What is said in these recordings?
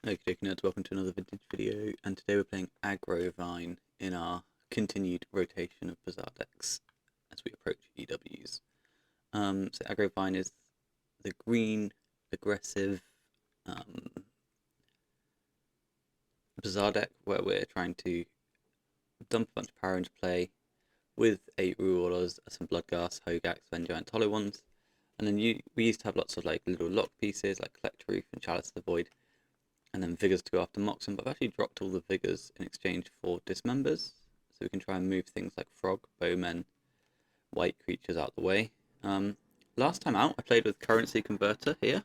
Okay, nerds, welcome to another vintage video, and today we're playing AggroVine in our continued rotation of Bazaar decks as we approach EWs. So AggroVine is the green, aggressive Bazaar deck where we're trying to dump a bunch of power into play with 8 Rulers, some Bloodghast, Hogax, then Giant Hollow ones, and then we used to have lots of like little lock pieces like Collector Roof and Chalice of the Void, and then Vigors to go after Moxen, but I've actually dropped all the Vigors in exchange for Dismembers, so we can try and move things like Frog, Bowmen, white creatures out the way. Last time out, I played with Currency Converter here,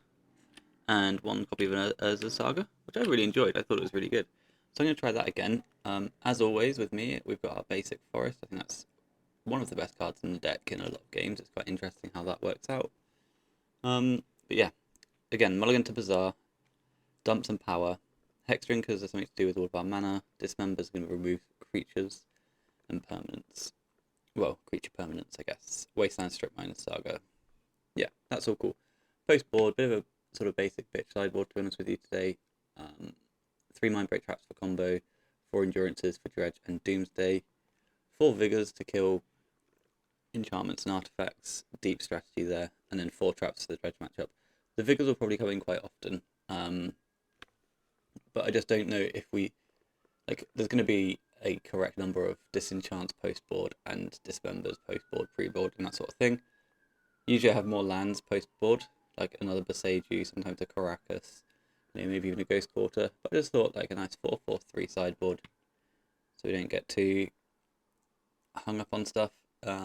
and one copy of an Urza Saga, which I really enjoyed. I thought it was really good. So I'm going to try that again. As always with me, we've got our basic Forest. I think that's one of the best cards in the deck in a lot of games. It's quite interesting how that works out. But yeah, again, mulligan to Bazaar. Dump some power. Hex Drinkers are something to do with all of our mana. Dismembers are going to remove creatures and permanents. Well, creature permanents, I guess. Wasteland Strip Miner Saga. Yeah, that's all cool. Post board, bit of a sort of basic bitch sideboard to be honest with you today. 3 Mind Break Traps for combo, 4 Endurances for Dredge and Doomsday, 4 Vigors to kill enchantments and artifacts, deep strategy there, and then 4 traps for the Dredge matchup. The Vigors will probably come in quite often. But I just don't know if there's going to be a correct number of disenchants post-board and dismembers post-board, pre-board, and that sort of thing. Usually I have more lands post-board, like another Boseiju, sometimes a Caracas, maybe even a Ghost Quarter. But I just thought like a nice 4-4-3 sideboard, so we don't get too hung up on stuff. Yeah,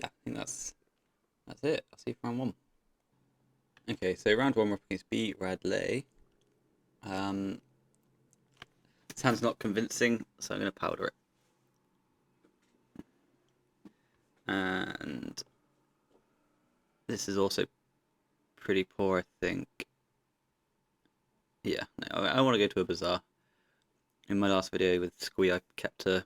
I think that's it. I'll see you for round 1. Okay, so round 1 we're up against B Radley. Sounds not convincing, so I'm going to powder it. And this is also pretty poor, I think. Yeah, no, I want to go to a Bazaar. In my last video with Squee, I kept a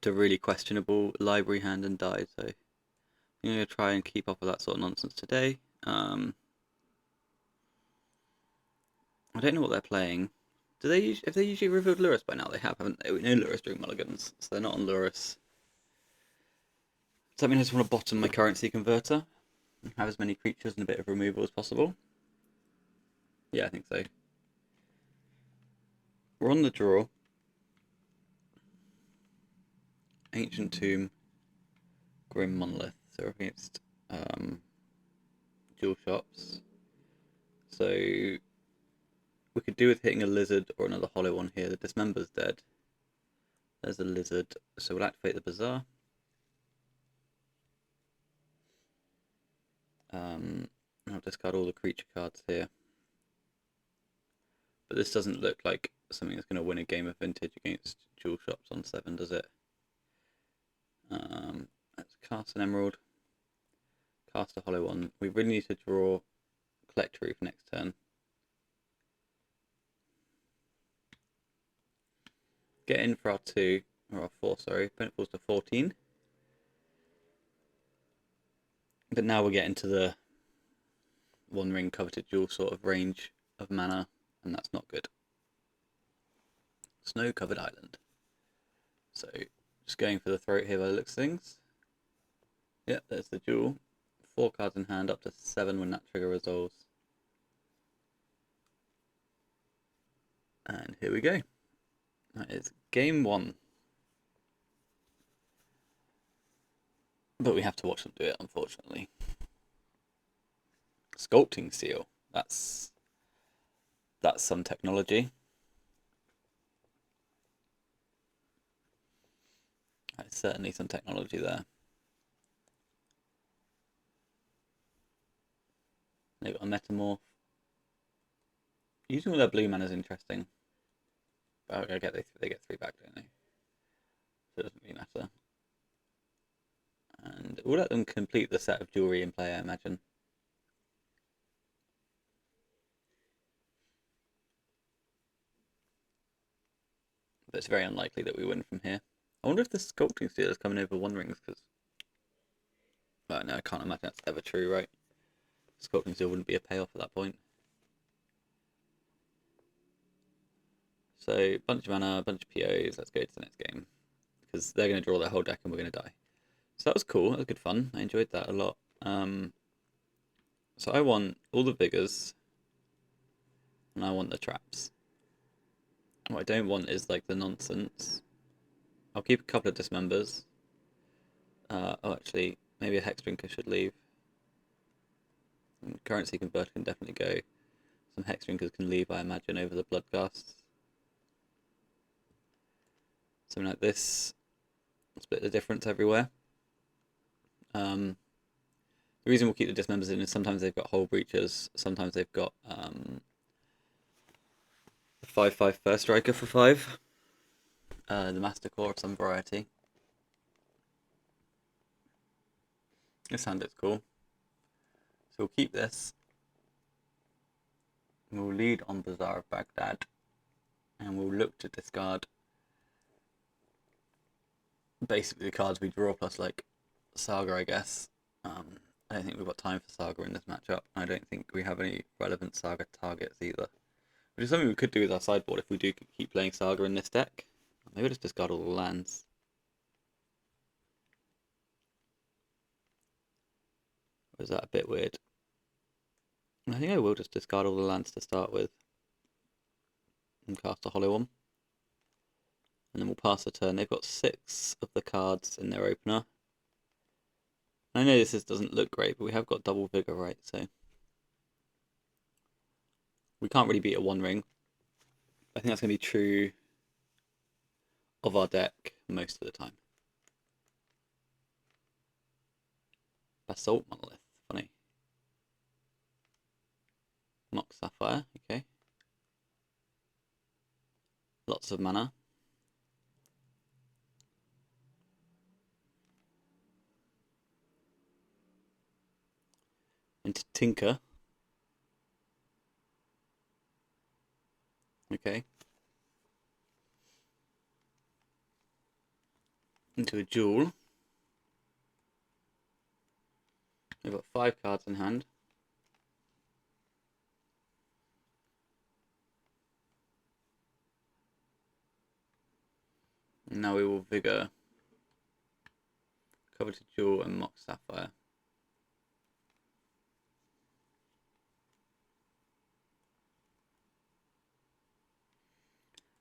really questionable library hand and died, so I'm going to try and keep up with that sort of nonsense today. I don't know what they're playing. Have they usually revealed Lurrus by now? They have, haven't they? We know Lurrus during mulligans, so they're not on Lurrus. Does that mean I just want to bottom my currency converter and have as many creatures and a bit of removal as possible? Yeah, I think so. We're on the draw. Ancient Tomb, Grim Monolith. So we're against dual shops. So we could do with hitting a lizard or another hollow one here. The Dismember's dead. There's a lizard, so we'll activate the Bazaar. I'll discard all the creature cards here. But this doesn't look like something that's going to win a game of Vintage against dual shops on 7, does it? Let's cast an Emerald. Cast a hollow one. We really need to draw Collector Roof next turn. Get in for our 2, or our 4, sorry. Opponent falls to 14. But now we're getting to the one ring coveted jewel sort of range of mana, and that's not good. Snow covered island. So just going for the throat here by the looks of things. Yep, there's the jewel. 4 cards in hand, up to 7 when that trigger resolves. And here we go. That is game 1. But we have to watch them do it, unfortunately. Sculpting seal. That's some technology. That's certainly some technology there. They've got a Metamorph. Using all their blue mana is interesting. But I get they get 3 back, don't they? So it doesn't really matter. And we'll let them complete the set of jewelry in play, I imagine. But it's very unlikely that we win from here. I wonder if the Sculpting Steel is coming over 1 rings, because... Well, no, I can't imagine that's ever true, right? Sculpting Steel wouldn't be a payoff at that point. So bunch of mana, bunch of POs. Let's go to the next game because they're going to draw their whole deck and we're going to die. So that was cool. That was good fun. I enjoyed that a lot. So I want all the Vigors and I want the traps. What I don't want is like the nonsense. I'll keep a couple of dismembers. Actually, maybe a Hex Drinker should leave. Currency Converter can definitely go. Some Hex Drinkers can leave, I imagine, over the Bloodghasts. Something like this. Split the difference everywhere. The reason we'll keep the dismembers in is sometimes they've got Hull Breachers, sometimes they've got the 5/5 First Striker for 5. The Master Core of some variety. This hand is cool. So we'll keep this. We'll lead on Bazaar of Baghdad. And we'll look to discard basically the cards we draw plus like Saga, I guess. I don't think we've got time for Saga in this matchup. I don't think we have any relevant Saga targets either. Which is something we could do with our sideboard if we do keep playing Saga in this deck. Maybe I'll just discard all the lands. Or is that a bit weird? I think I will just discard all the lands to start with. And cast a hollow one. And then we'll pass the turn. They've got 6 of the cards in their opener. I know this doesn't look great, but we have got double Vigor, right? So we can't really beat a 1-ring. I think that's going to be true of our deck most of the time. Basalt Monolith, funny. Mox Sapphire, okay. Lots of mana. Into Tinker. Okay. Into a Jewel. We've got 5 cards in hand. And now we will Vigor. Cover to Jewel and Mox Sapphire.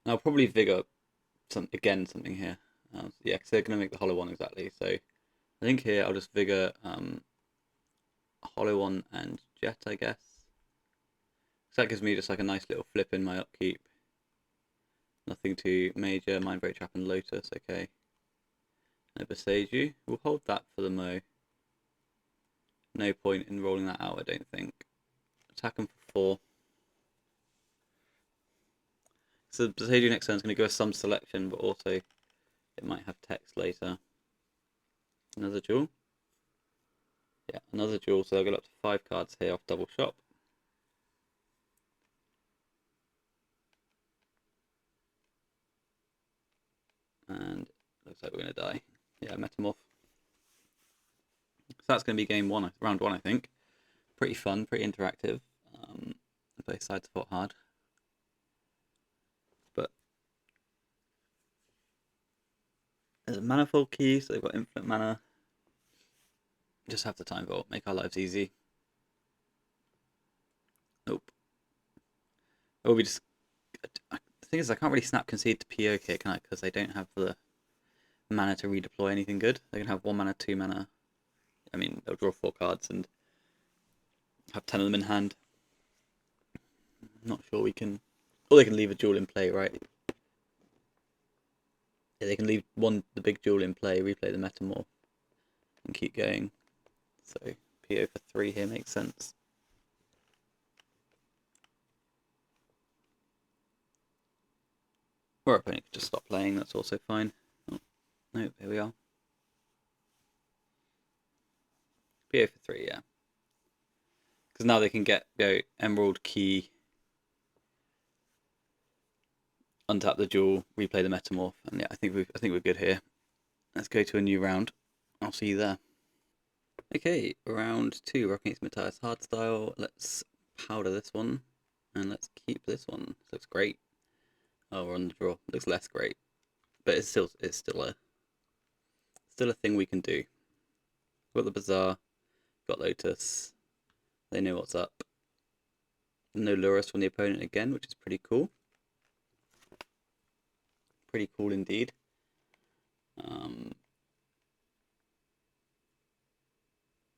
And I'll probably Vigor something here. Yeah, because they're going to make the hollow one exactly. So I think here I'll just Vigor hollow one and Jet, I guess. So that gives me just like a nice little flip in my upkeep. Nothing too major. Mindbreak Trap and Lotus, okay. No Boseiju. We'll hold that for the Mo. No point in rolling that out, I don't think. Attack him for 4. So Boseiju next turn is going to give us some selection, but also it might have text later. Another Jewel. Yeah, another Jewel, so I'll get up to 5 cards here off double shop. And looks like we're going to die. Yeah, Metamorph. So that's going to be game 1, round 1, I think. Pretty fun, pretty interactive. Both sides fought hard. But there's a manifold key, so they've got infinite mana. Just have the time vault, make our lives easy. Nope. Oh, we just. The thing is, I can't really snap concede to PO here, can I? Because they don't have the mana to redeploy anything good. They can have 1 mana, 2 mana. I mean, they'll draw 4 cards and have 10 of them in hand. Not sure we can. Or they can leave a Jewel in play, right? Yeah, they can leave the big Jewel in play, replay the Metamorph, and keep going. So PO for 3 here makes sense. Or opponent could just stop playing, that's also fine. Oh, no, here we are. PO for 3, yeah. Because now they can go Emerald Key, untap the Jewel, replay the Metamorph, and yeah, I think we're good here. Let's go to a new round. I'll see you there. Okay, round 2, Rock against Matthias Hardstyle. Let's powder this one, and let's keep this one. This looks great. Oh, we're on the draw. Looks less great, but it's still a thing we can do. Got the Bazaar, got Lotus. They know what's up. No Lurus from the opponent again, which is pretty cool. Pretty cool indeed.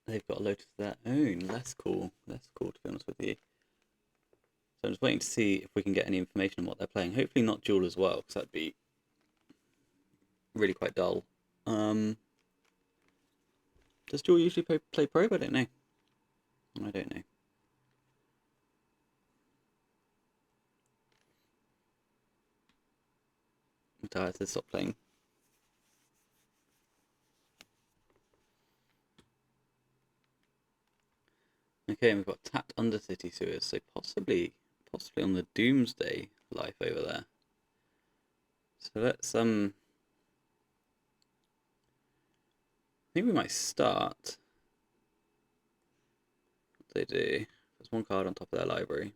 They've got a Lotus of their own. Less cool. Less cool, to be honest with you. So I'm just waiting to see if we can get any information on what they're playing. Hopefully not Duel as well, because that'd be really quite dull. Does Duel usually play Probe? I don't know. I don't know. I'm tired to stop playing. Okay, and we've got tapped Undercity Sewers, so possibly on the Doomsday life over there. So let's I think we might start. What do they do? There's one card on top of their library.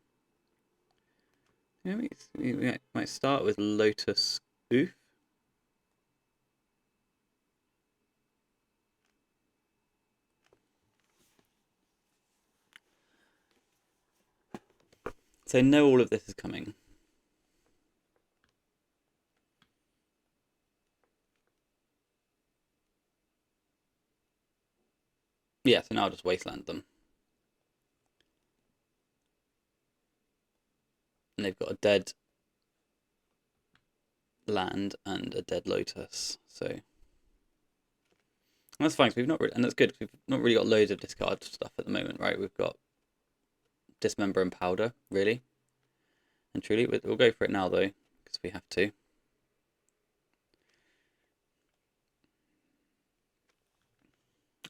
Yeah, we might start with Lotus Oof. So know all of this is coming. Yeah, so now I'll just wasteland them. And they've got a dead land and a dead Lotus, so that's fine. We've not really, and that's good. We've not really got loads of discard stuff at the moment, right? We've got Dismember and Powder, really, and truly. We'll go for it now though, because we have to.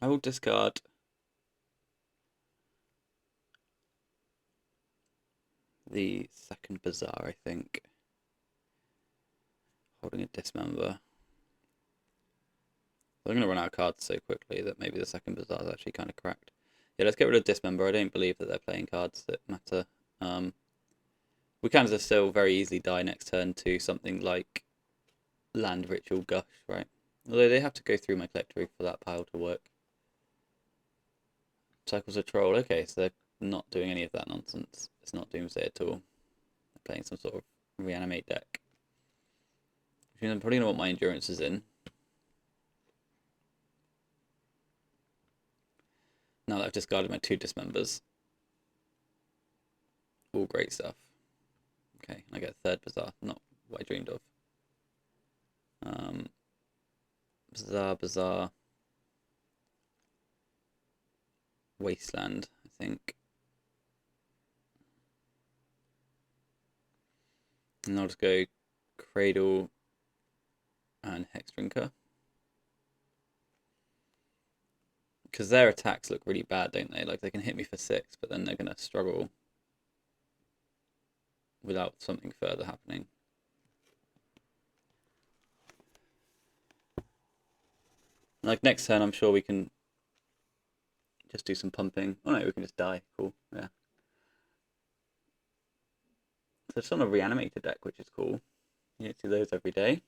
I will discard the second Bazaar, I think. Holding a Dismember. I'm going to run out of cards so quickly that maybe the second Bazaar is actually kind of cracked. Yeah, let's get rid of Dismember. I don't believe that they're playing cards that matter. We can just still very easily die next turn to something like Land Ritual Gush, right? Although they have to go through my collectory for that pile to work. Cycles a Troll. Okay, so they're not doing any of that nonsense. It's not Doomsday at all. They're playing some sort of reanimate deck. Which means I'm probably going to want my Endurance is in. Now that I've discarded my 2 Dismembers. All great stuff. Okay, I get a third Bazaar. Not what I dreamed of. Bazaar. Wasteland, I think. And I'll just go Cradle and Hex Drinker. Because their attacks look really bad, don't they? Like, they can hit me for 6, but then they're going to struggle without something further happening. Like, next turn, I'm sure we can just do some pumping. Oh no, we can just die. Cool, yeah. So it's on a reanimated deck, which is cool. You don't see those every day.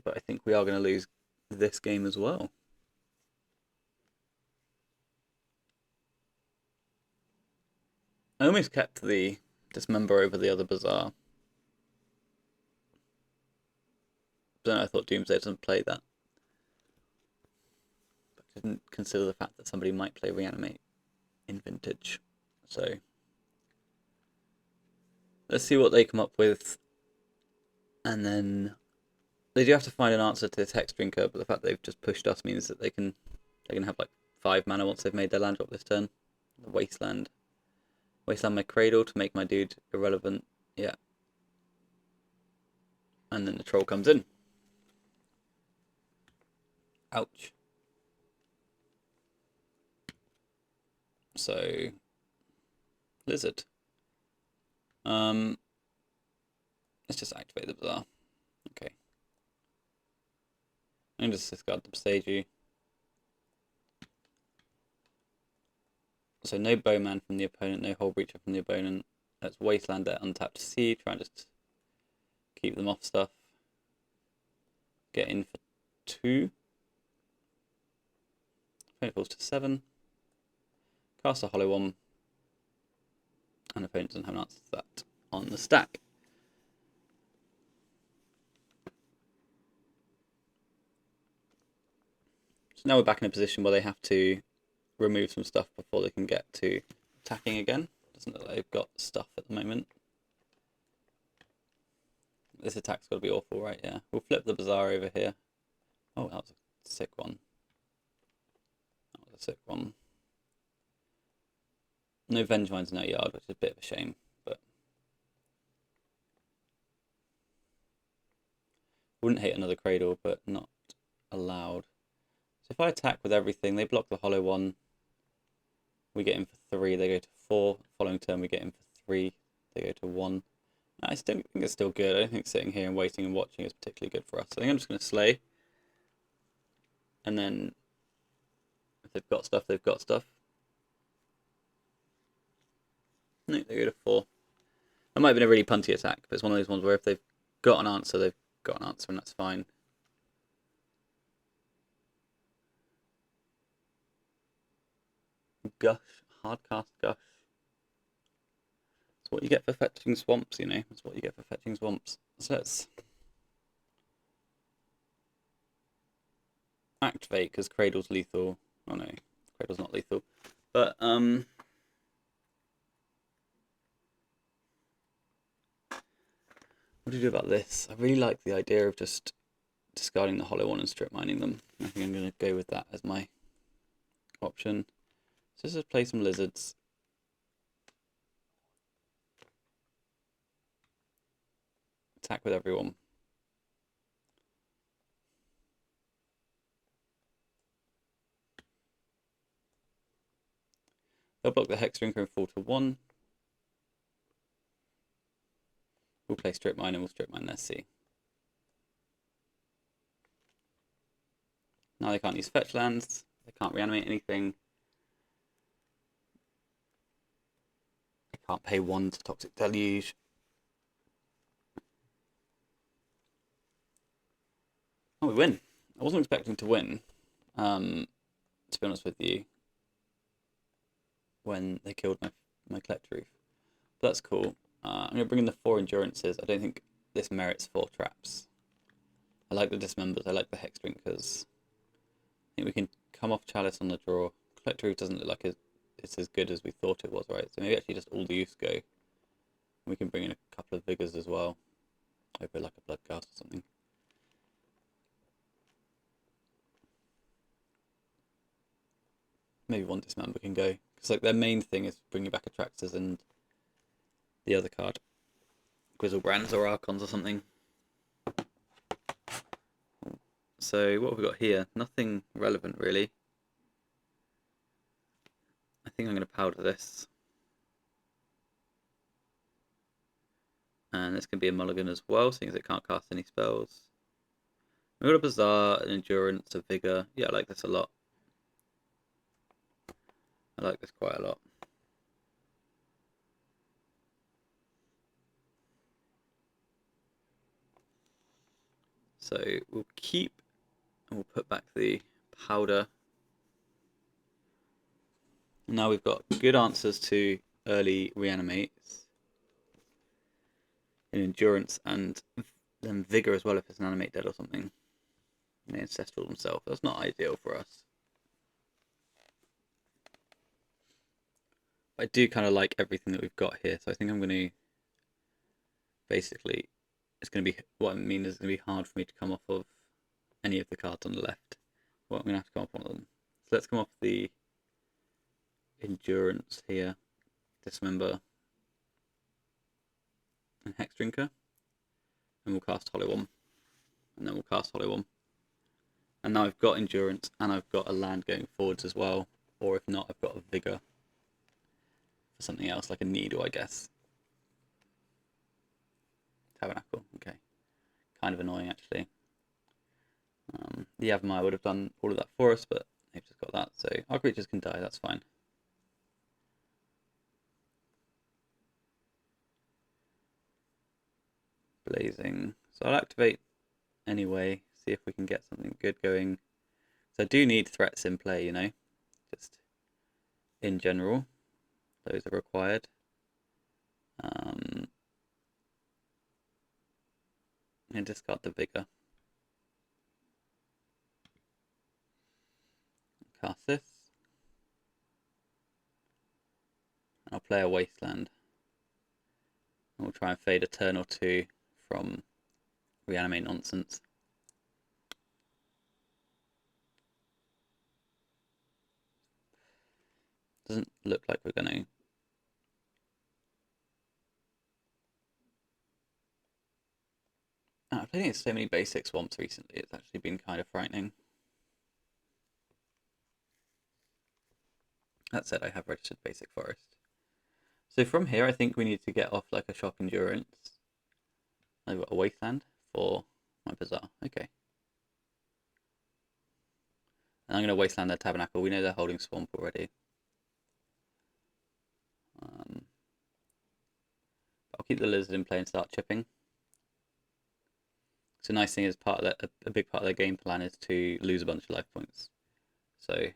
But I think we are going to lose this game as well. I almost kept the Dismember over the other Bazaar. But then I thought Doomsday doesn't play that. But I didn't consider the fact that somebody might play Reanimate in Vintage. So let's see what they come up with. And then they do have to find an answer to this Hex Drinker, but the fact that they've just pushed us means that they can have like 5 mana once they've made their land drop this turn. The Wasteland. Wasteland my Cradle to make my dude irrelevant. Yeah. And then the Troll comes in. Ouch. So Lizard. Let's just activate the Bazaar. Okay. I'm just discard the Beseiju. So no Bowman from the opponent, no Hull Breacher from the opponent. Let's wasteland their untapped sea, try and just keep them off stuff. Get in for 2. Opponent falls to 7. Cast a hollow one. And opponent doesn't have an answer to that on the stack. So now we're back in a position where they have to remove some stuff before they can get to attacking again. Doesn't look like they've got stuff at the moment. This attack's got to be awful, right? Yeah. We'll flip the Bazaar over here. Oh, that was a sick one. That was a sick one. No Vengevines in our yard, which is a bit of a shame, but wouldn't hate another Cradle, but not allowed. So if I attack with everything, they block the hollow one. We get in for 3, they go to 4. Following turn, we get in for 3, they go to 1. I still think it's still good. I don't think sitting here and waiting and watching is particularly good for us. I think I'm just going to slay. And then, if they've got stuff, they've got stuff. No, they go to 4. That might have been a really punty attack, but it's one of those ones where if they've got an answer, they've got an answer, and that's fine. Gush, hardcast Gush. That's what you get for fetching swamps, you know. That's what you get for fetching swamps. So let's activate, because Cradle's lethal. Oh no, Cradle's not lethal. But, what do you do about this? I really like the idea of just discarding the hollow one and strip mining them. I think I'm going to go with that as my option. So let's just play some lizards. Attack with everyone. They'll block the Hex Drinker and fall to 1. We'll play strip mine and we'll strip mine their sea. Now they can't use fetch lands. They can't reanimate anything. They can't pay 1 to Toxic Deluge. Oh, we win. I wasn't expecting to win, to be honest with you, when they killed my Collector Reef. But that's cool. I'm going to bring in the 4 Endurances. I don't think this merits 4 traps. I like the Dismembers. I like the Hex Drinkers. I think we can come off Chalice on the draw. Collector Reef doesn't look like it's as good as we thought it was, right? So maybe actually just all the use go. We can bring in a couple of Vigors as well. Over like a Bloodcast or something. Maybe 1 Dismember can go. Because like their main thing is bringing back Attractors and the other card. Grizzlebrands or Archons or something. So what have we got here? Nothing relevant really. I think I'm going to powder this. And this can be a mulligan as well, seeing as it can't cast any spells. We've got a Bazaar, an Endurance, a Vigor. Yeah, I like this a lot. I like this quite a lot. So we'll keep, and we'll put back the powder. And now we've got good answers to early reanimates. In Endurance and then Vigor as well if it's an animate dead or something. And the Ancestral themselves. That's not ideal for us. I do kind of like everything that we've got here, so I think I'm going to basically, it's going to be, what I mean is it's going to be hard for me to come off of any of the cards on the left. Well, I'm going to have to come off one of them. So let's come off the Endurance here, Dismember, and Hex Drinker, and we'll cast Hollow One, and then we'll cast Hollow One. And now I've got Endurance, and I've got a land going forwards as well, or if not, I've got a Vigor for something else, like a Needle, I guess. Tabernacle, okay. Kind of annoying, actually. The Yavimaya would have done all of that for us, but they've just got that, so our creatures can die, that's fine. blazing. So I'll activate anyway, see if we can get something good going. So I do need threats in play, you know, just in general, those are required. And discard the Vigor. Cast this. I'll play a Wasteland. And we'll try and fade a turn or two from Reanimate Nonsense. Doesn't look like we're going to. I've played against so many basic swamps recently, it's actually been kind of frightening. That said, I have registered basic forest. So from here, I think we need to get off like a shock endurance. I've got a Wasteland for my Bazaar. Okay. And I'm going to Wasteland their Tabernacle. We know they're holding Swamp already. I'll keep the Lizard in play and start chipping. So nice thing is a big part of their game plan is to lose a bunch of life points. So let's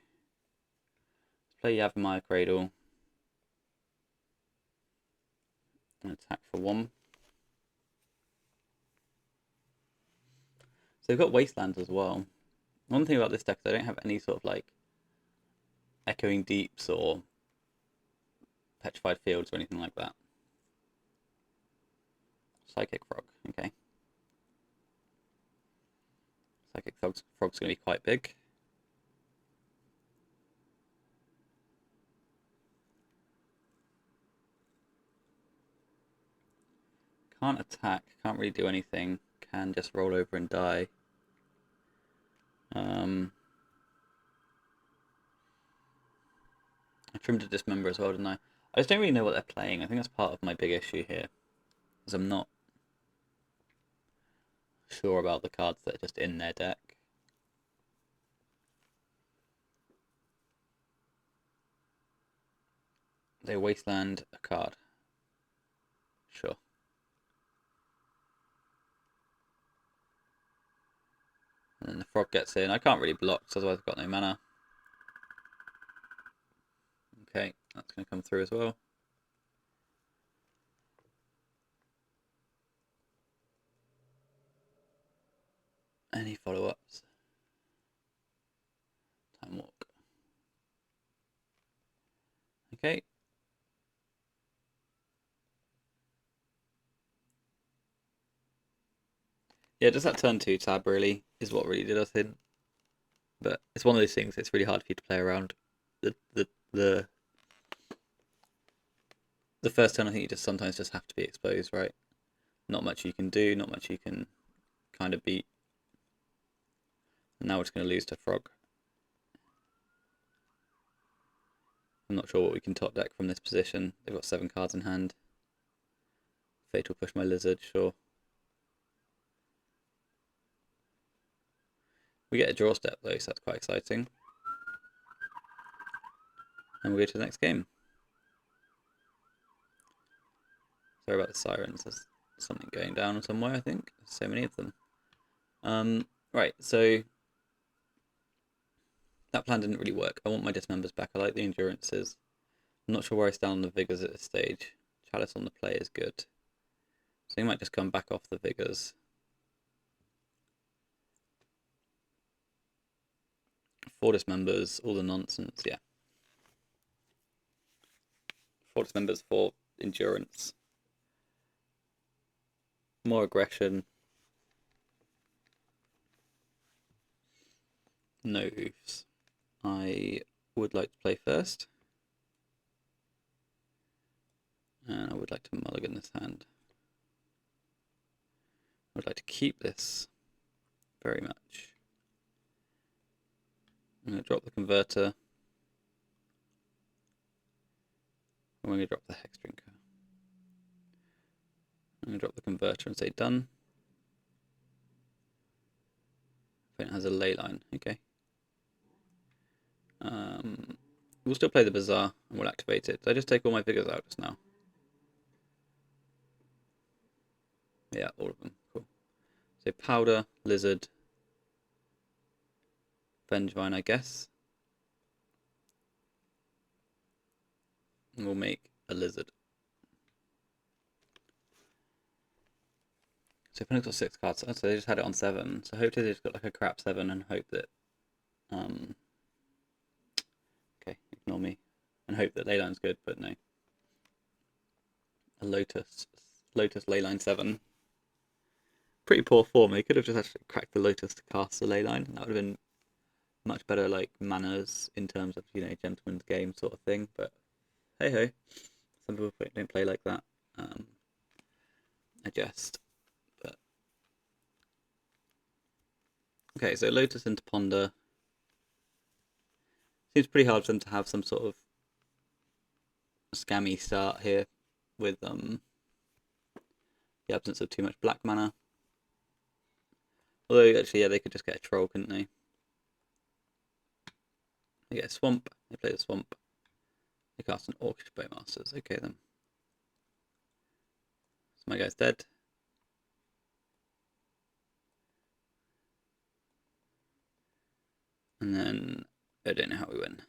play Yavimaya Cradle and attack for 1. So they've got Wastelands as well. One thing about this deck is I don't have any sort of like Echoing Deeps or Petrified Fields or anything like that. Psychic Frog, okay. Psychic Frog's going to be quite big. Can't attack, can't really do anything. Can just roll over and die. I trimmed a Dismember as well, didn't I? I just don't really know what they're playing. I think that's part of my big issue here. Because I'm not sure about the cards that are just in their deck. They Wasteland a card. Sure. And then the Frog gets in. I can't really block, so otherwise I've got no mana. Okay, that's going to come through as well. Any follow-ups? Time Walk. Okay. Yeah, just that turn 2 tab really is what really did us in. But it's one of those things, it's really hard for you to play around. The first turn I think you just sometimes just have to be exposed, right? Not much you can do, not much you can kind of beat. And now we're just going to lose to Frog. I'm not sure what we can top deck from this position. They've got 7 cards in hand. Fatal Push my Lizard, sure. We get a draw step though, so that's quite exciting. And we'll go to the next game. Sorry about the sirens, there's something going down somewhere, I think. There's so many of them. Right, so that plan didn't really work. I want my Dismembers back. I like the Endurances. I'm not sure where I stand on the Vigors at this stage. Chalice on the play is good. So you might just come back off the Vigors. 4 Dismembers, all the nonsense, yeah. 4 Dismembers for Endurance. More aggression. No oofs. I would like to play first. And I would like to mulligan this hand. I would like to keep this very much. I'm going to drop the Converter. I'm going to drop the Hex Drinker. I'm going to drop the Converter and say done. Opponent has a ley line, okay. We'll still play the Bazaar and we'll activate it. Did I just take all my Vigors out just now? Yeah, all of them. Cool. So powder, lizard, Vengevine, I guess. And we'll make a lizard. So I've only got 6 cards. So they just had it on 7. So hopefully they've got like a crap 7 and hope that okay, ignore me. And hope that Leyline's good, but no. A Lotus Leyline 7. Pretty poor form. They could have just actually cracked the Lotus to cast the Leyline. That would have been much better, like, manners in terms of, you know, gentleman's game sort of thing. But hey ho, some people don't play like that. I jest. But okay, so Lotus into Ponder. Seems pretty hard for them to have some sort of scammy start here with the absence of too much black mana. Although actually, yeah, they could just get a troll, couldn't they? They get a swamp. They play the swamp. They cast an Orcish Bowmasters. Okay then. So my guy's dead. And then I don't know how we win.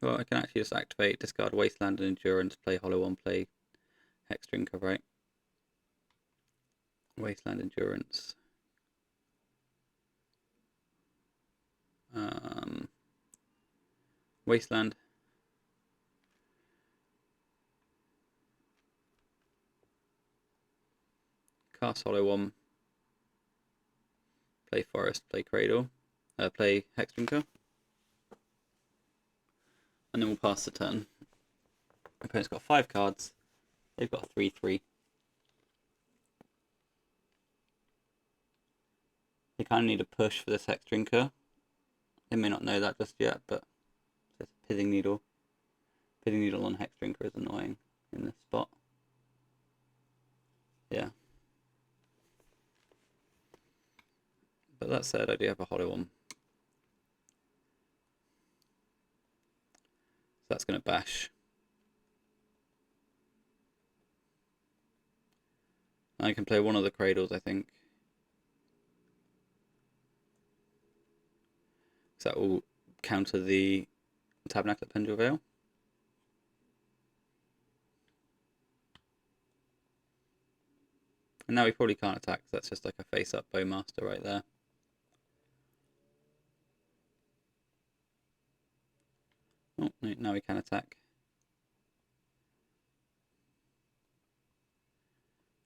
Well, I can actually just activate, discard Wasteland and Endurance, play Hollow One, play Hexdrinker, right? Wasteland Endurance. Wasteland. Cast Hollow One. Play Forest, play Cradle. Play Hexdrinker. And then we'll pass the turn. My opponent's got 5 cards. They've got 3/3. They kind of need a push for this Hexdrinker. They may not know that just yet, but it's a Pithing Needle. Pithing Needle on Hexdrinker is annoying in this spot. Yeah. But that said, I do have a Hollow One. So that's going to bash. I can play one of the Cradles, I think. So that will counter the Tabernacle at Pendule Vale. And now we probably can't attack, so that's just like a face-up Bowmaster right there. Oh, no, now we can attack.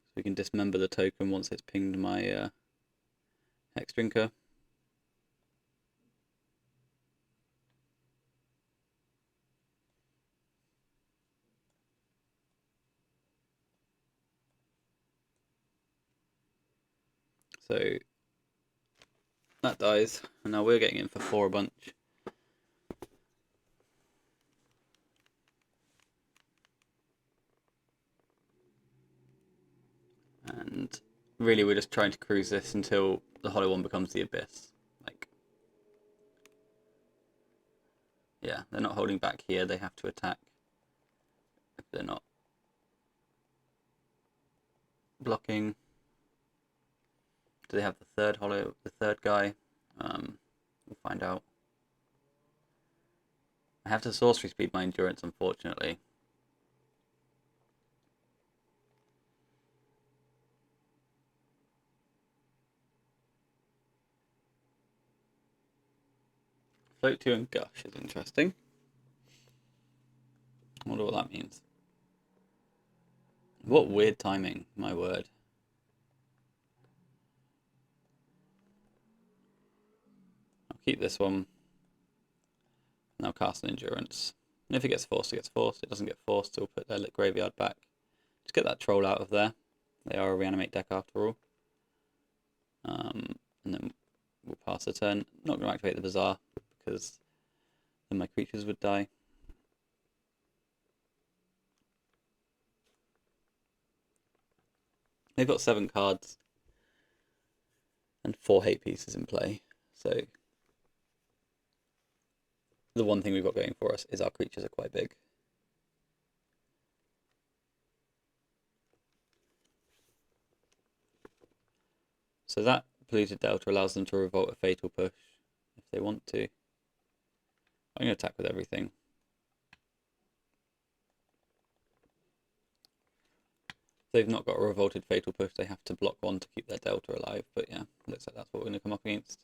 So we can dismember the token once it's pinged my Hexdrinker. So that dies, and now we're getting in for 4 a bunch. And really we're just trying to cruise this until the Hollow One becomes the Abyss. Like, yeah, they're not holding back here, they have to attack if they're not blocking. Do they have the third guy? We'll find out. I have to sorcery speed my endurance, unfortunately. Float 2 and Gush is interesting. I wonder what that means. What weird timing, my word. I'll keep this one. And I'll cast an Endurance. And if it gets forced, it gets forced. If it doesn't get forced, it'll put their graveyard back. Just get that troll out of there. They are a reanimate deck after all. And then we'll pass the turn. Not going to activate the Bazaar because then my creatures would die. They've got 7 cards and 4 hate pieces in play. So the one thing we've got going for us is our creatures are quite big. So that polluted delta allows them to revolt a fatal push if they want to. I'm going to attack with everything. If they've not got a revolted fatal push, they have to block one to keep their delta alive. But yeah, looks like that's what we're going to come up against.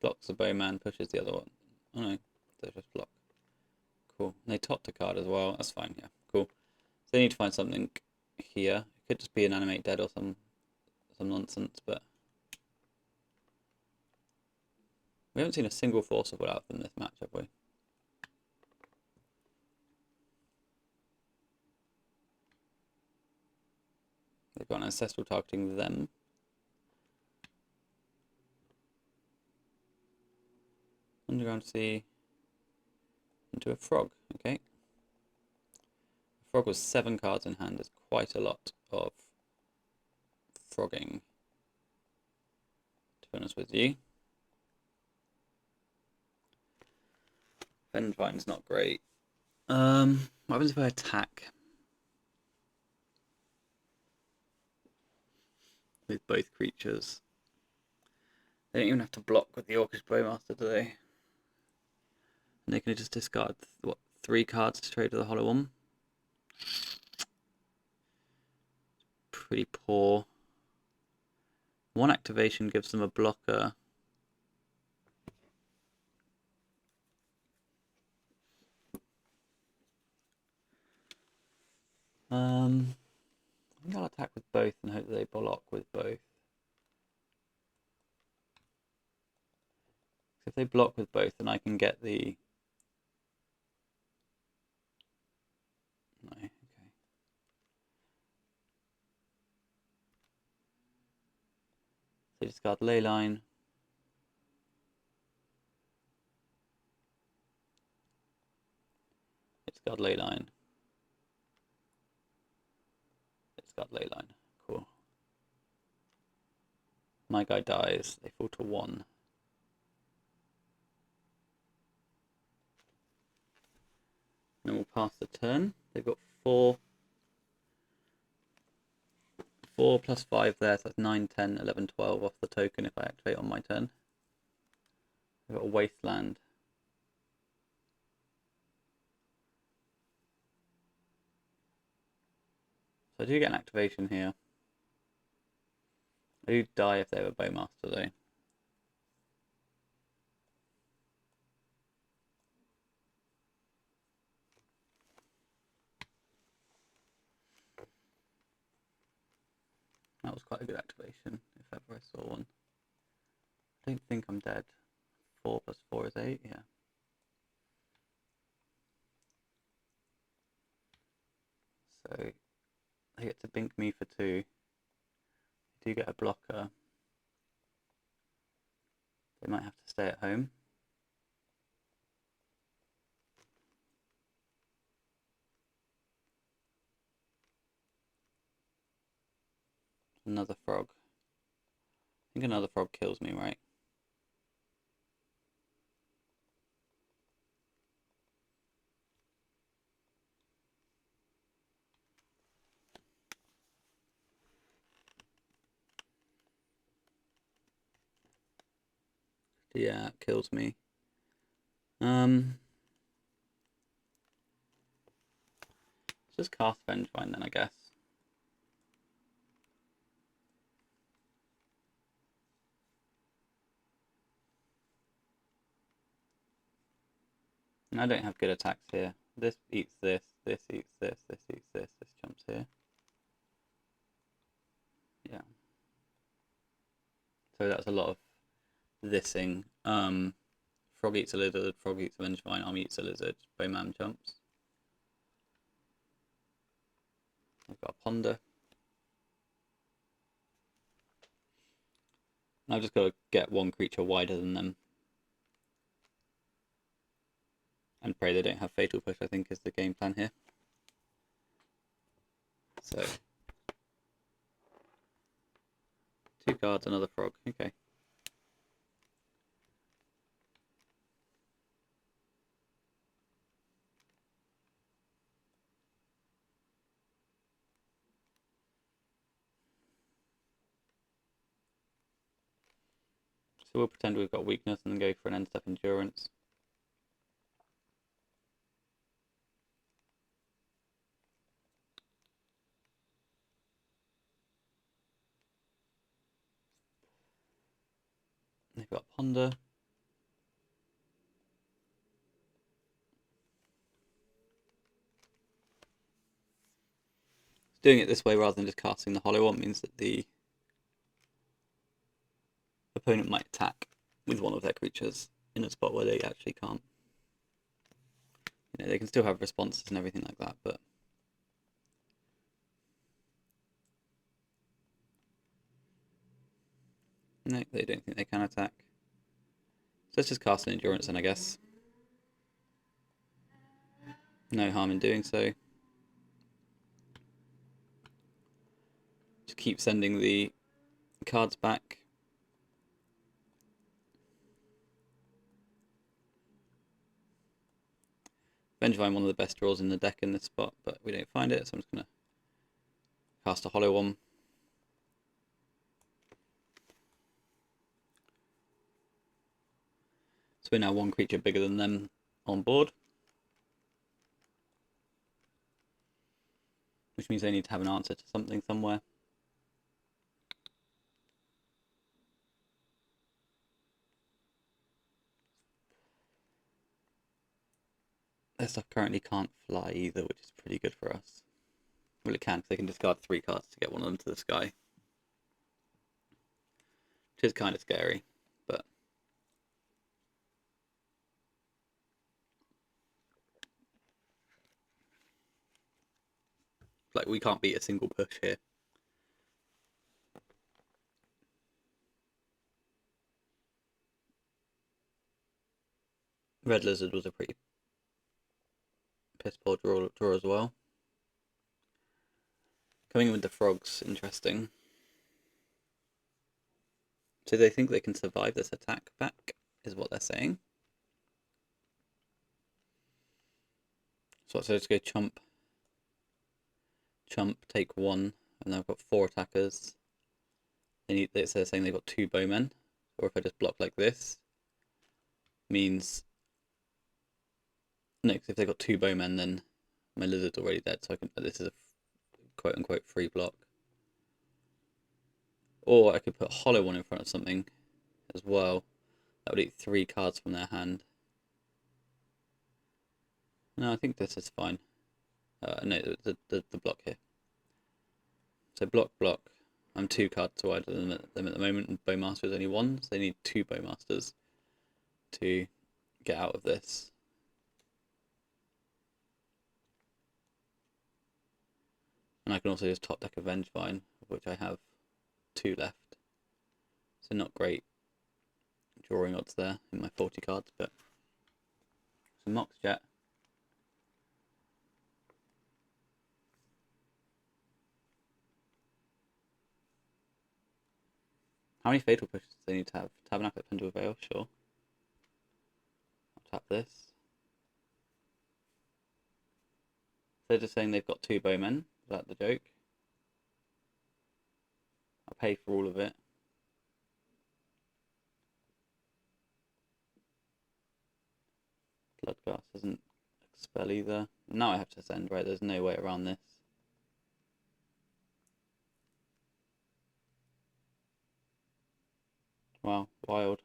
Blocks the bowman, pushes the other one. Oh no, they just block. Cool. And they topped a card as well. That's fine, yeah. Cool. So they need to find something here. It could just be an animate dead or some nonsense, but we haven't seen a single forcible out from this match, have we? They've got an ancestral targeting them. Underground sea into a frog. Okay. The frog was 7 cards in hand. There's quite a lot of frogging, to be honest with you. CradleVine's not great. What happens if I attack with both creatures? They don't even have to block with the Orcish Bowmaster, do they? And they can just discard, what, 3 cards to trade with the Hollow One? Pretty poor. 1 activation gives them a blocker. I think I'll attack with both and hope that they block with both. If they block with both, then I can get the... No, okay. So discard Leyline. Discard Leyline. Discard Leyline. Cool. My guy dies. They fall to 1. Then we'll pass the turn. They've got 4 plus 5 there, so that's 9, 10, 11, 12 off the token if I activate on my turn. They've got a Wasteland. So I do get an activation here. I do die if they have a Bowmaster though. That was quite a good activation, if ever I saw one. I don't think I'm dead. 4 plus 4 is 8, yeah. So they get to bink me for 2. They do get a blocker. They might have to stay at home. Another frog. I think another frog kills me, right? Yeah, it kills me. Let's just cast Vengevine then, I guess. And I don't have good attacks here. This eats this, this eats this, this eats this jumps here. Yeah. So that's a lot of thising. Frog eats a lizard, frog eats a Vengevine, army eats a lizard, Bowman jumps. I've got a Ponder. And I've just got to get one creature wider than them. And pray they don't have Fatal Push, I think is the game plan here. So guards, another frog. Okay. So we'll pretend we've got weakness and then go for an end step endurance. They've got ponder. Doing it this way rather than just casting the hollow one means that the opponent might attack with one of their creatures in a spot where they actually can't. You know, they can still have responses and everything like that, but no, they don't think they can attack. So let's just cast an endurance then, I guess. No harm in doing so. Just keep sending the cards back. AggroVine, one of the best draws in the deck in this spot, but we don't find it, so I'm just going to cast a hollow one. So we're now one creature bigger than them on board, which means they need to have an answer to something somewhere. Their stuff currently can't fly either, which is pretty good for us. Well, it can, because they can discard 3 cards to get one of them to the sky. Which is kind of scary, but... like, we can't beat a single push here. Red Lizard was a pretty piss poor draw as well. Coming in with the frogs, interesting. So they think they can survive this attack back, is what they're saying. So let's go chump, take 1, and I've got 4 attackers. They're saying they've got 2 bowmen, or if I just block like this, means no, because if they've got 2 bowmen, then my lizard's already dead. So this is a quote unquote free block. Or I could put a hollow one in front of something as well. That would eat 3 cards from their hand. No, I think this is fine. No, the block here. So block. I'm 2 cards wider than them at the moment, and Bowmaster is only 1, so they need 2 Bowmasters to get out of this. And I can also just top deck AggroVine, of which I have 2 left. So not great drawing odds there in my 40 cards, but some Mox Jet. How many fatal pushes do they need to have? Tabernacle at Pendle Veil, sure. I'll tap this. They're just saying they've got 2 bowmen. Is that the joke? I'll pay for all of it. Bloodghast doesn't expel either. Now I have to send, right? There's no way around this. Wow, wild.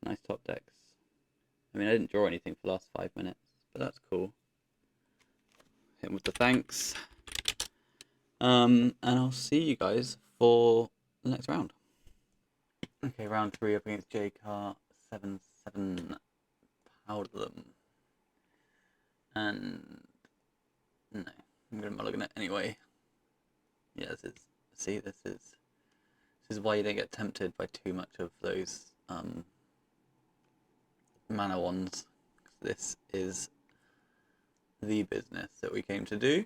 Nice top decks. I mean, I didn't draw anything for the last 5 minutes, but that's cool. Hit him with the thanks. And I'll see you guys for the next round. Okay, round 3 up against J-Car 7-7 Powder them. And no, I'm gonna mulligan it anyway. Yeah, this is why you don't get tempted by too much of those mana ones. This is the business that we came to do.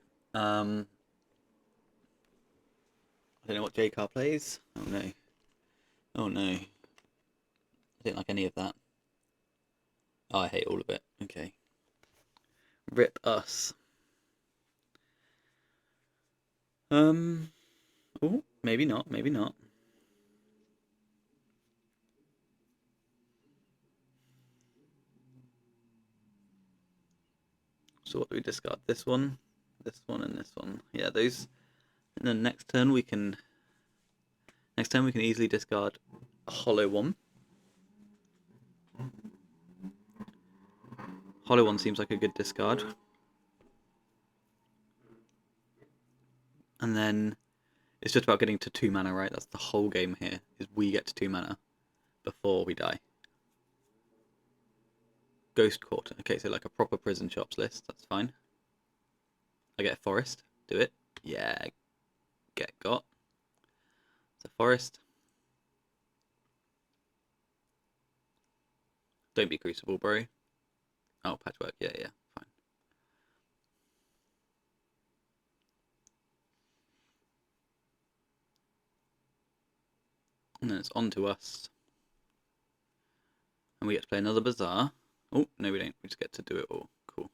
I don't know what J-Car plays. Oh no. Oh no. I don't like any of that. Oh, I hate all of it. Okay. Rip us. Oh, maybe not, maybe not. So what do we discard? This one, and this one. Yeah, those. And then next turn we can easily discard a hollow one. Hollow one seems like a good discard. And then it's just about getting to 2 mana, right? That's the whole game here, is we get to 2 mana before we die. Ghost Quarter. Okay, so like a proper prison shops list, that's fine. I get a forest. Do it. Yeah. Get got. It's a forest. Don't be Crucible, bro. Oh, Patchwork. Yeah, yeah. Fine. And then it's on to us. And we get to play another Bazaar. Oh, no we don't. We just get to do it all. Cool.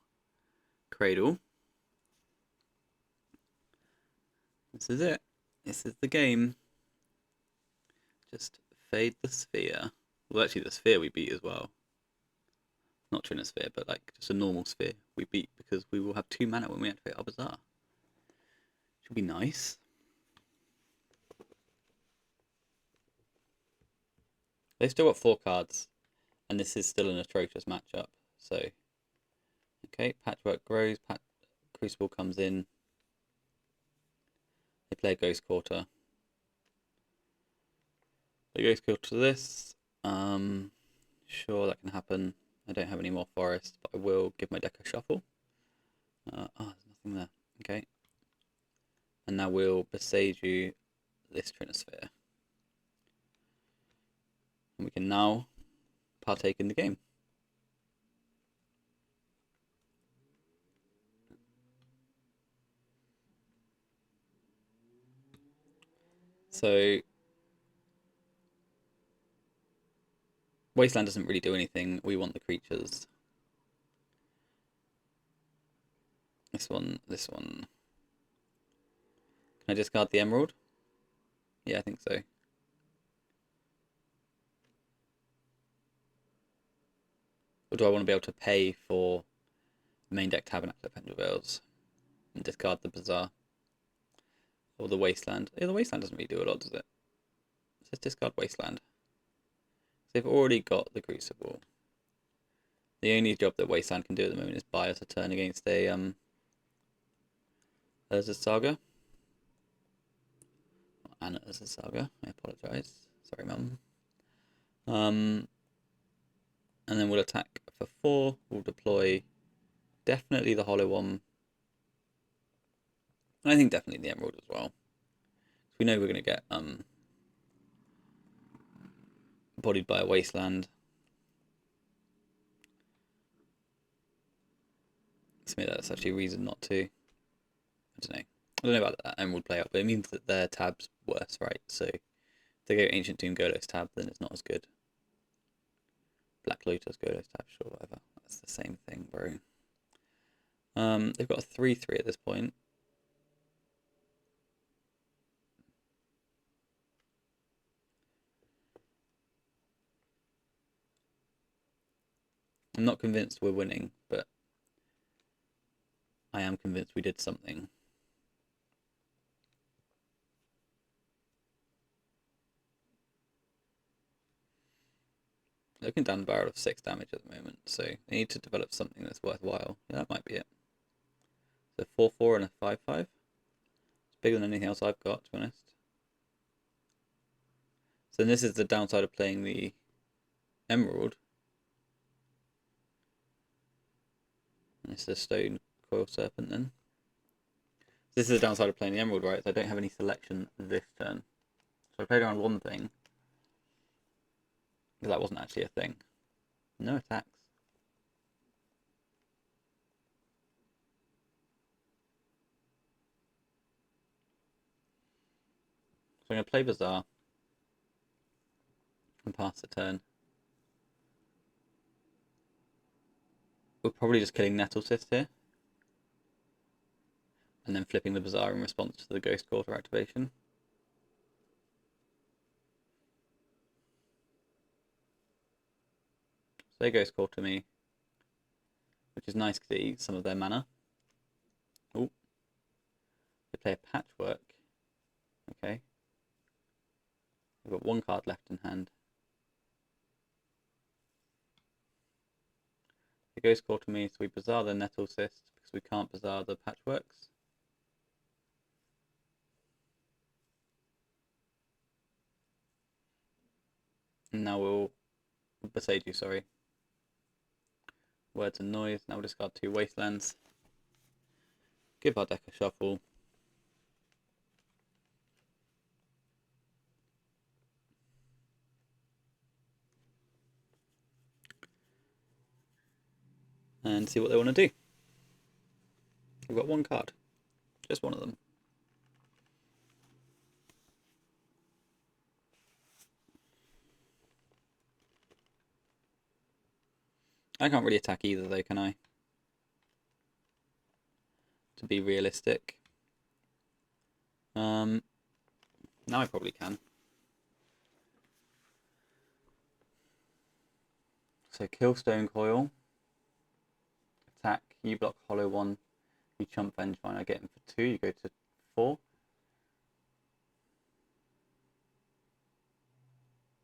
Cradle. This is it. This is the game. Just fade the sphere. Well, actually the sphere we beat as well. Not Trinosphere, but like just a normal sphere we beat because we will have 2 mana when we activate our Bazaar. Should be nice. They've still got 4 cards, and this is still an atrocious matchup. So, okay, Patchwork grows, Crucible comes in. They play a Ghost Quarter. They Ghost Quarter this. Sure, that can happen. I don't have any more forest, but I will give my deck a shuffle. Oh, there's nothing there. Okay. And now we'll Beseiju this Trinosphere. And we can now partake in the game. So Wasteland doesn't really do anything. We want the creatures. This one, this one. Can I discard the Emerald? Yeah, I think so. Or do I want to be able to pay for main deck Tabernacle of Pendle Veils and discard the Bazaar? Or the Wasteland? Yeah, the Wasteland doesn't really do a lot, does it? Let's discard Wasteland. They've already got the Crucible. The only job that Wasteland can do at the moment is buy us a turn against a Urza's Saga. Anna Urza's Saga, I apologise. Sorry, Mum. And then we'll attack for 4. We'll deploy definitely the Hollow one. And I think definitely the Emerald as well. We know we're going to get bodied by a Wasteland. So maybe that's actually a reason not to. I don't know. I don't know about that Emerald play out, but it means that their tab's worse, right? So if they go Ancient Tomb Golos tab, then it's not as good. Black Lotus Golos tab, sure, whatever. That's the same thing, bro. They've got a 3/3 at this point. I'm not convinced we're winning, but I am convinced we did something. Looking down the barrel of 6 damage at the moment, so they need to develop something that's worthwhile. Yeah, that might be it. So 4/4 and a 5/5. It's bigger than anything else I've got, to be honest. So this is the downside of playing the Emerald. And this is a Stone Coil Serpent then. This is the downside of playing the Emerald, right? So I don't have any selection this turn. So I played around one thing. Because that wasn't actually a thing. No attacks. I'm going to play Bazaar and pass the turn. We're probably just killing Nettle Cyst here. And then flipping the Bazaar in response to the Ghost Quarter activation. So they Ghost Quarter me, which is nice because it eats some of their mana. Oh, they play a Patchwork. Okay. We've got one card left in hand. They Ghost Quarter me, so we Bazaar the Nettle Cyst because we can't Bazaar the Patchworks. And now we'll Besage, sorry. Words and Noise. Now we'll discard 2 Wastelands. Give our deck a shuffle. And see what they want to do. We've got one card. Just one of them. I can't really attack either though, can I? To be realistic. Now I probably can. So kill Stone Coil. Attack, you block Hollow 1. You chump Vengevine, I get him for 2, you go to 4.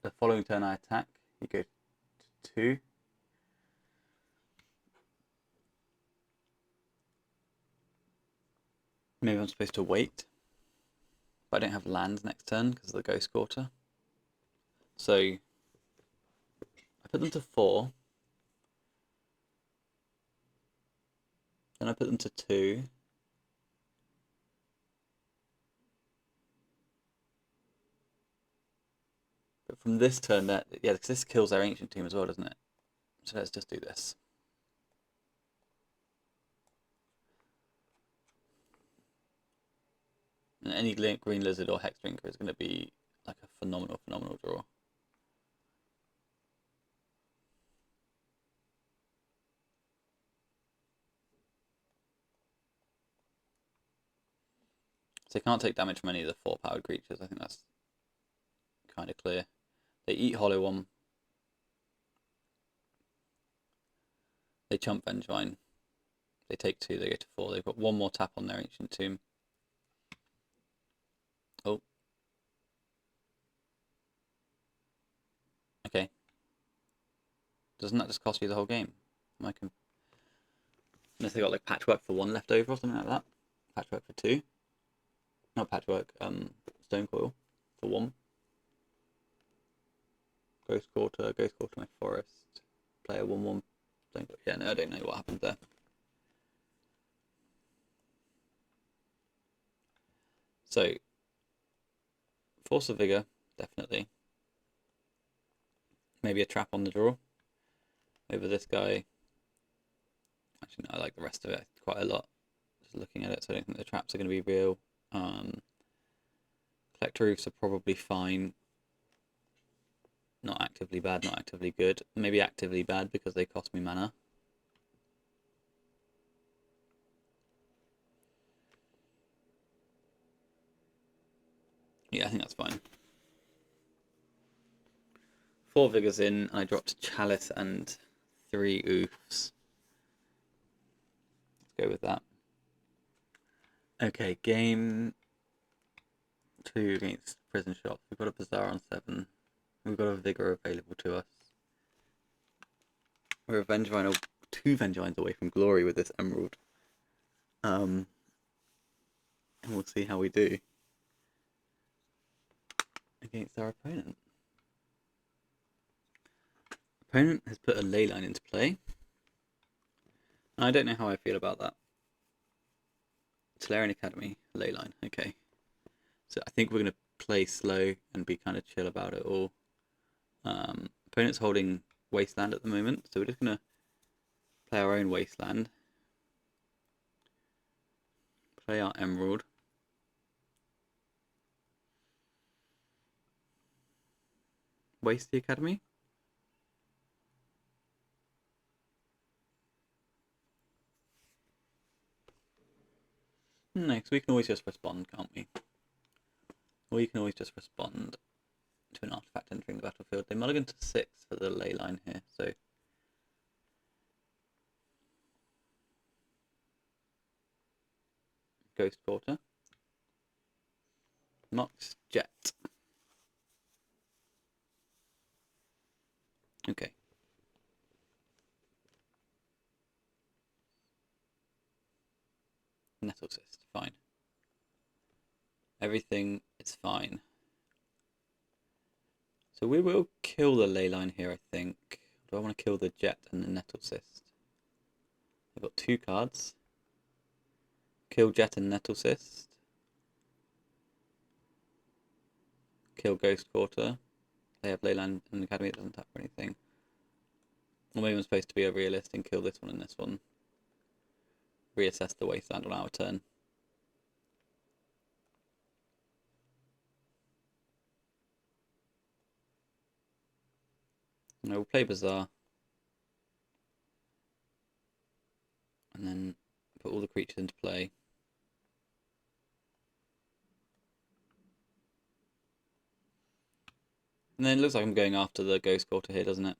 The following turn I attack, you go to 2. Maybe I'm supposed to wait. But I don't have lands next turn because of the Ghost Quarter. So I put them to 4. Then I put them to 2. But from this turn, yeah, because this kills their Ancient Tomb as well, doesn't it? So let's just do this. And any Green Lizard or Hex Drinker is going to be like a phenomenal draw. So they can't take damage from any of the 4-powered creatures. I think that's kind of clear. They eat Hollow 1. They chump Vengevine. They take 2, they go to 4. They've got one more tap on their Ancient Tomb. Oh. Okay. Doesn't that just cost you the whole game? Unless they got like Patchwork for 1 left over or something like that. Patchwork for 2. Not Patchwork, Stone Coil for 1. Ghost Quarter my Forest. Player 1/1. Yeah, no, I don't know what happened there. So, Force of Vigor, definitely. Maybe a trap on the draw. Over this guy. Actually, no, I like the rest of it quite a lot. Just looking at it, so I don't think the traps are going to be real. Collector Roofs are probably fine. Not actively bad, not actively good. Maybe actively bad because they cost me mana. Yeah, I think that's fine. 4 Vigors in, and I dropped Chalice and 3 Oofs. Let's go with that. Okay, game 2 against Prison Shops. We've got a Bazaar on 7. We've got a Vigor available to us. We're a Vengevine, 2 Vengevines away from glory with this Emerald. And we'll see how we do against our opponent. Opponent has put a Leyline into play. And I don't know how I feel about that. Tolarian Academy, Leyline, okay. So I think we're going to play slow and be kind of chill about it all. Opponent's holding Wasteland at the moment, so we're just going to play our own Wasteland. Play our Emerald. waste the academy? No, because we can always just respond, can't we? Or you can always just respond to an artifact entering the battlefield. They mulligan to 6 for the ley line here, so Ghost Quarter. Mox Jet. Okay. Nettle Cyst, fine. Everything is fine. So we will kill the ley line here, I think. Do I want to kill the Jet and the Nettle Cyst? I've got 2 cards. Kill Jet and Nettle Cyst. Kill Ghost Quarter. They have Leyland and Academy, it doesn't tap for anything. Or maybe I'm supposed to be a realist and kill this one and this one. Reassess the wasteland on our turn. And we'll play Bazaar. And then put all the creatures into play. And then it looks like I'm going after the Ghost Quarter here, doesn't it?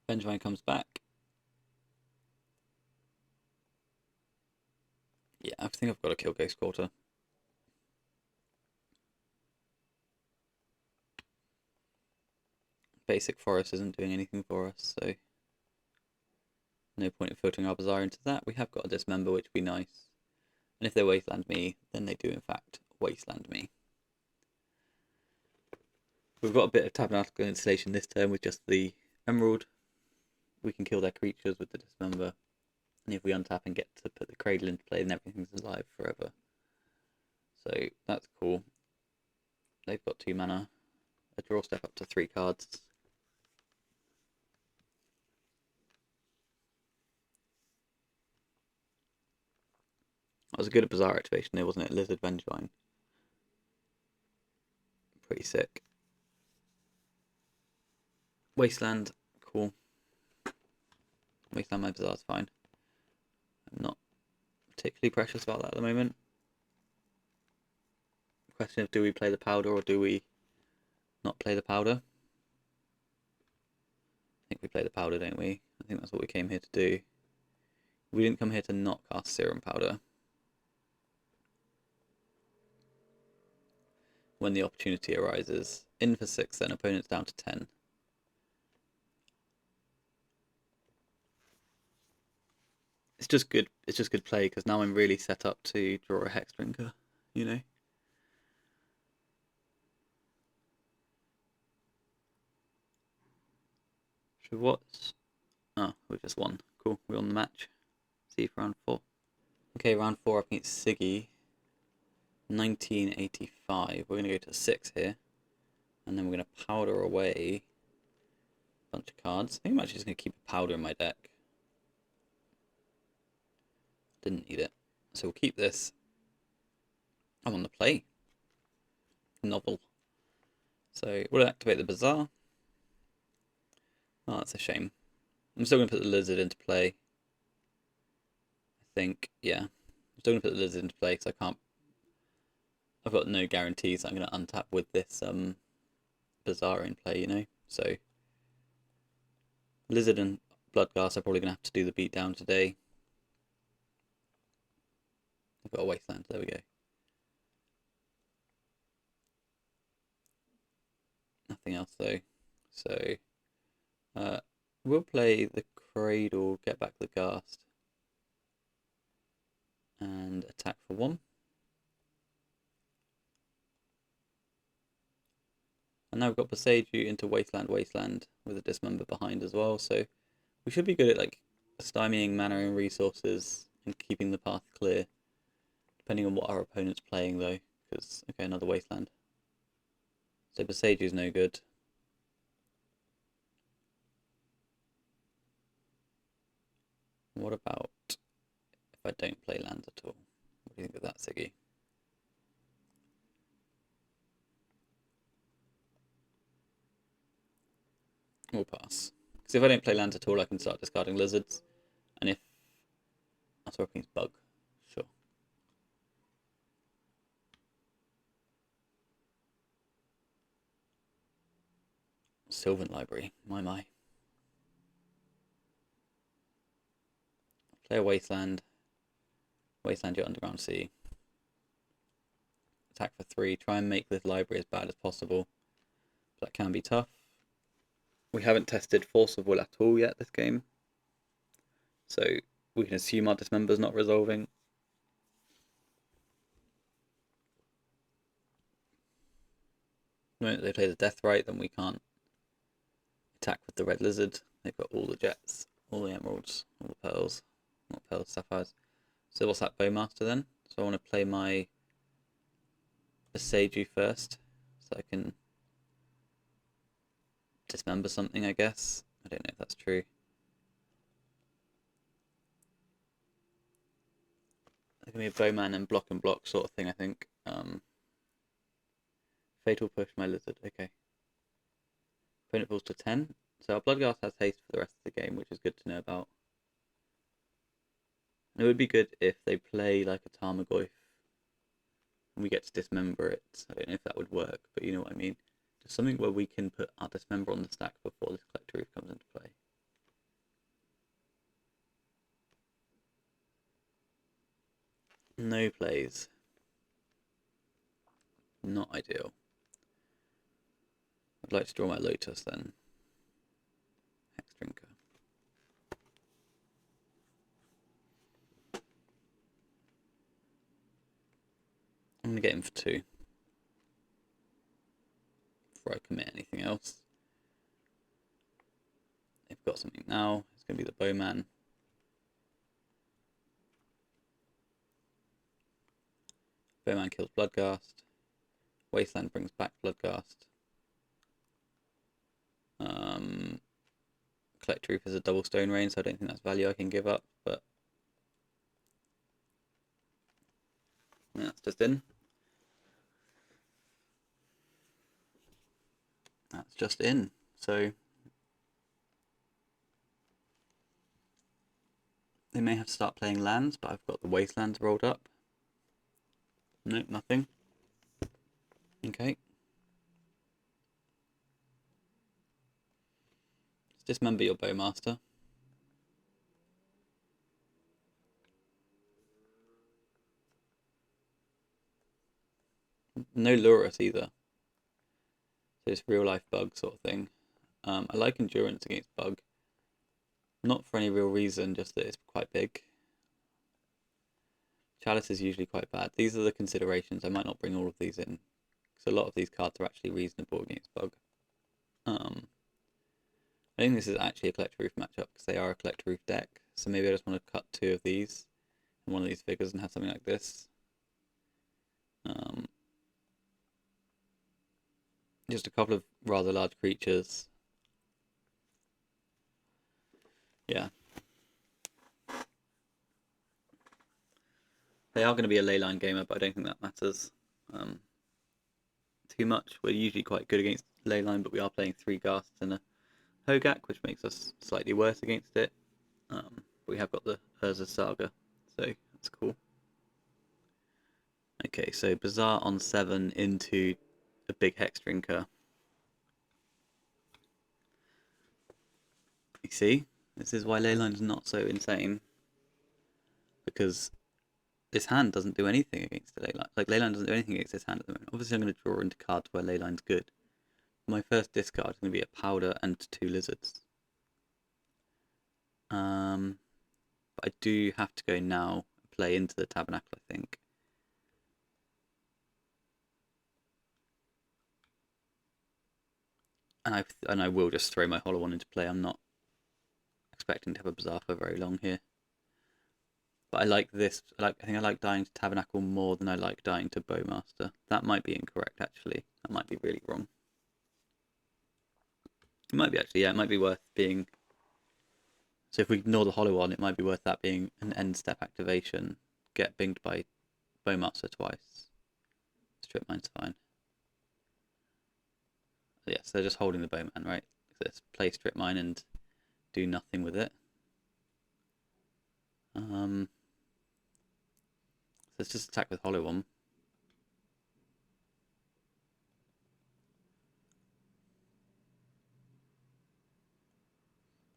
Benjamin comes back. Yeah, I think I've got to kill Ghost Quarter. Basic Forest isn't doing anything for us, so no point in filtering our Bazaar into that. We have got a Dismember, which would be nice. And if they wasteland me, then they do in fact wasteland me. We've got a bit of Tabernacle installation this turn with just the Emerald. We can kill their creatures with the Dismember. And if we untap and get to put the Cradle into play, then everything's alive forever. So that's cool. They've got 2 mana. A draw step up to 3 cards. That was a good Bazaar activation there, wasn't it? Lizard Vengevine. Pretty sick. Wasteland, cool. Wasteland, my Bazaar's fine. I'm not particularly precious about that at the moment. Question of do we play the powder or do we not play the powder? I think we play the powder, don't we? I think that's what we came here to do. We didn't come here to not cast Serum Powder. When the opportunity arises. In for 6 then, opponent's down to 10. It's just good play because now I'm really set up to draw a Hex Drinker, you know? So what's... Oh, we just won. Cool, we won the match. See you for round 4. Okay, round 4 up against Siggy. 1985. We're going to go to 6 here. And then we're going to powder away a bunch of cards. I think I'm actually just going to keep a powder in my deck. Didn't need it. So we'll keep this. I'm on the play. Novel. So we'll activate the Bazaar. Oh, that's a shame. I'm still going to put the Lizard into play. I think, yeah. I'm still going to put the Lizard into play because I can't... I've got no guarantees I'm going to untap with this Bazaar in play, you know? So Lizard and Bloodghast are probably going to have to do the beatdown today. I've got a Wasteland, there we go. Nothing else though. So we'll play the Cradle, get back the Ghast, and attack for 1. And now we've got Boseiju into Wasteland with a Dismember behind as well, so we should be good at like stymieing mana and resources and keeping the path clear, depending on what our opponent's playing though, because, okay, another Wasteland. So Boseiju's no good. What about if I don't play lands at all? What do you think of that, Siggy? We'll pass. Because if I don't play lands at all, I can start discarding lizards. And if... That's what means bug. Sure. Sylvan Library. My. Play a Wasteland. Wasteland your Underground Sea. Attack for 3. Try and make this library as bad as possible. But that can be tough. We haven't tested Force of Will at all yet this game. So we can assume our Dismember's not resolving. The moment they play the Death Right, then we can't attack with the Red Lizard. They've got all the jets, all the emeralds, all the pearls. Not pearls, sapphires. So what's that Bowmaster then? So I want to play my Asaju first, so I can dismember something, I guess. I don't know if that's true. It can be a bowman and block sort of thing, I think. Fatal push my lizard, okay. Opponent falls to 10. So our Bloodghast has haste for the rest of the game, which is good to know about. It would be good if they play like a Tarmogoyf and we get to dismember it. I don't know if that would work, but you know what I mean. Just something where we can put our dismember on the stack before this Collector Roof comes into play. No plays. Not ideal. I'd like to draw my Lotus then. Hex Drinker. I'm going to get him for 2. Before I commit anything else. They've got something now. It's going to be the Bowman. Bowman kills Bloodghast. Wasteland brings back Bloodghast. Collector Roof is a double stone rain, so I don't think that's value I can give up, but yeah, that's just in. That's just in. So they may have to start playing lands, but I've got the Wastelands rolled up. Nope, nothing. Okay. Dismember your Bowmaster. No Lurus either. So it's real life bug sort of thing. I like endurance against bug. Not for any real reason, just that it's quite big. Chalice is usually quite bad. These are the considerations. I might not bring all of these in, because a lot of these cards are actually reasonable against bug. I think this is actually a Collector Roof matchup because they are a Collector Roof deck. So maybe I just want to cut 2 of these and one of these Vigors and have something like this. Just a couple of rather large creatures. Yeah. They are going to be a leyline gamer, but I don't think that matters too much. We're usually quite good against leyline, but we are playing 3 Ghasts and a Hogak, which makes us slightly worse against it. We have got the Urza Saga, so that's cool. Okay, so Bazaar on 7 into a big Hex Drinker. You see, this is why leyline's not so insane, because this hand doesn't do anything against the leyline. Like, leyline doesn't do anything against this hand at the moment. Obviously, I'm going to draw into cards where leyline's good. My first discard is going to be a Powder and 2 Lizards. But I do have to go now and play into the Tabernacle, I think. And I will just throw my Hollow One into play. I'm not expecting to have a Bazaar for very long here. But I like this. I think I like dying to Tabernacle more than I like dying to Bowmaster. That might be incorrect, actually. That might be really wrong. It might be actually, yeah, it might be worth being So if we ignore the hollow one, it might be worth that being an end step activation. Get binged by Bowmaster twice. Strip mine's fine. Yes, they're just holding the bowman, right? So let's play strip mine and do nothing with it. So let's just attack with hollow one.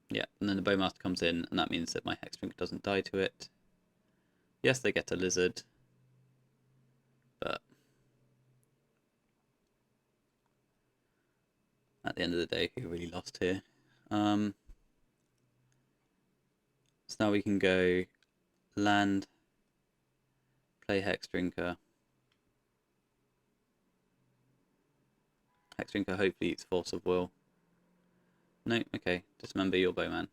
Yeah, and then the bowmaster comes in, and that means that my hex drink doesn't die to it. Yes, they get a lizard, but at the end of the day, who really lost here? So now we can go land, play hex drinker. Hex drinker hopefully eats force of will. No, okay, dismember your bowman.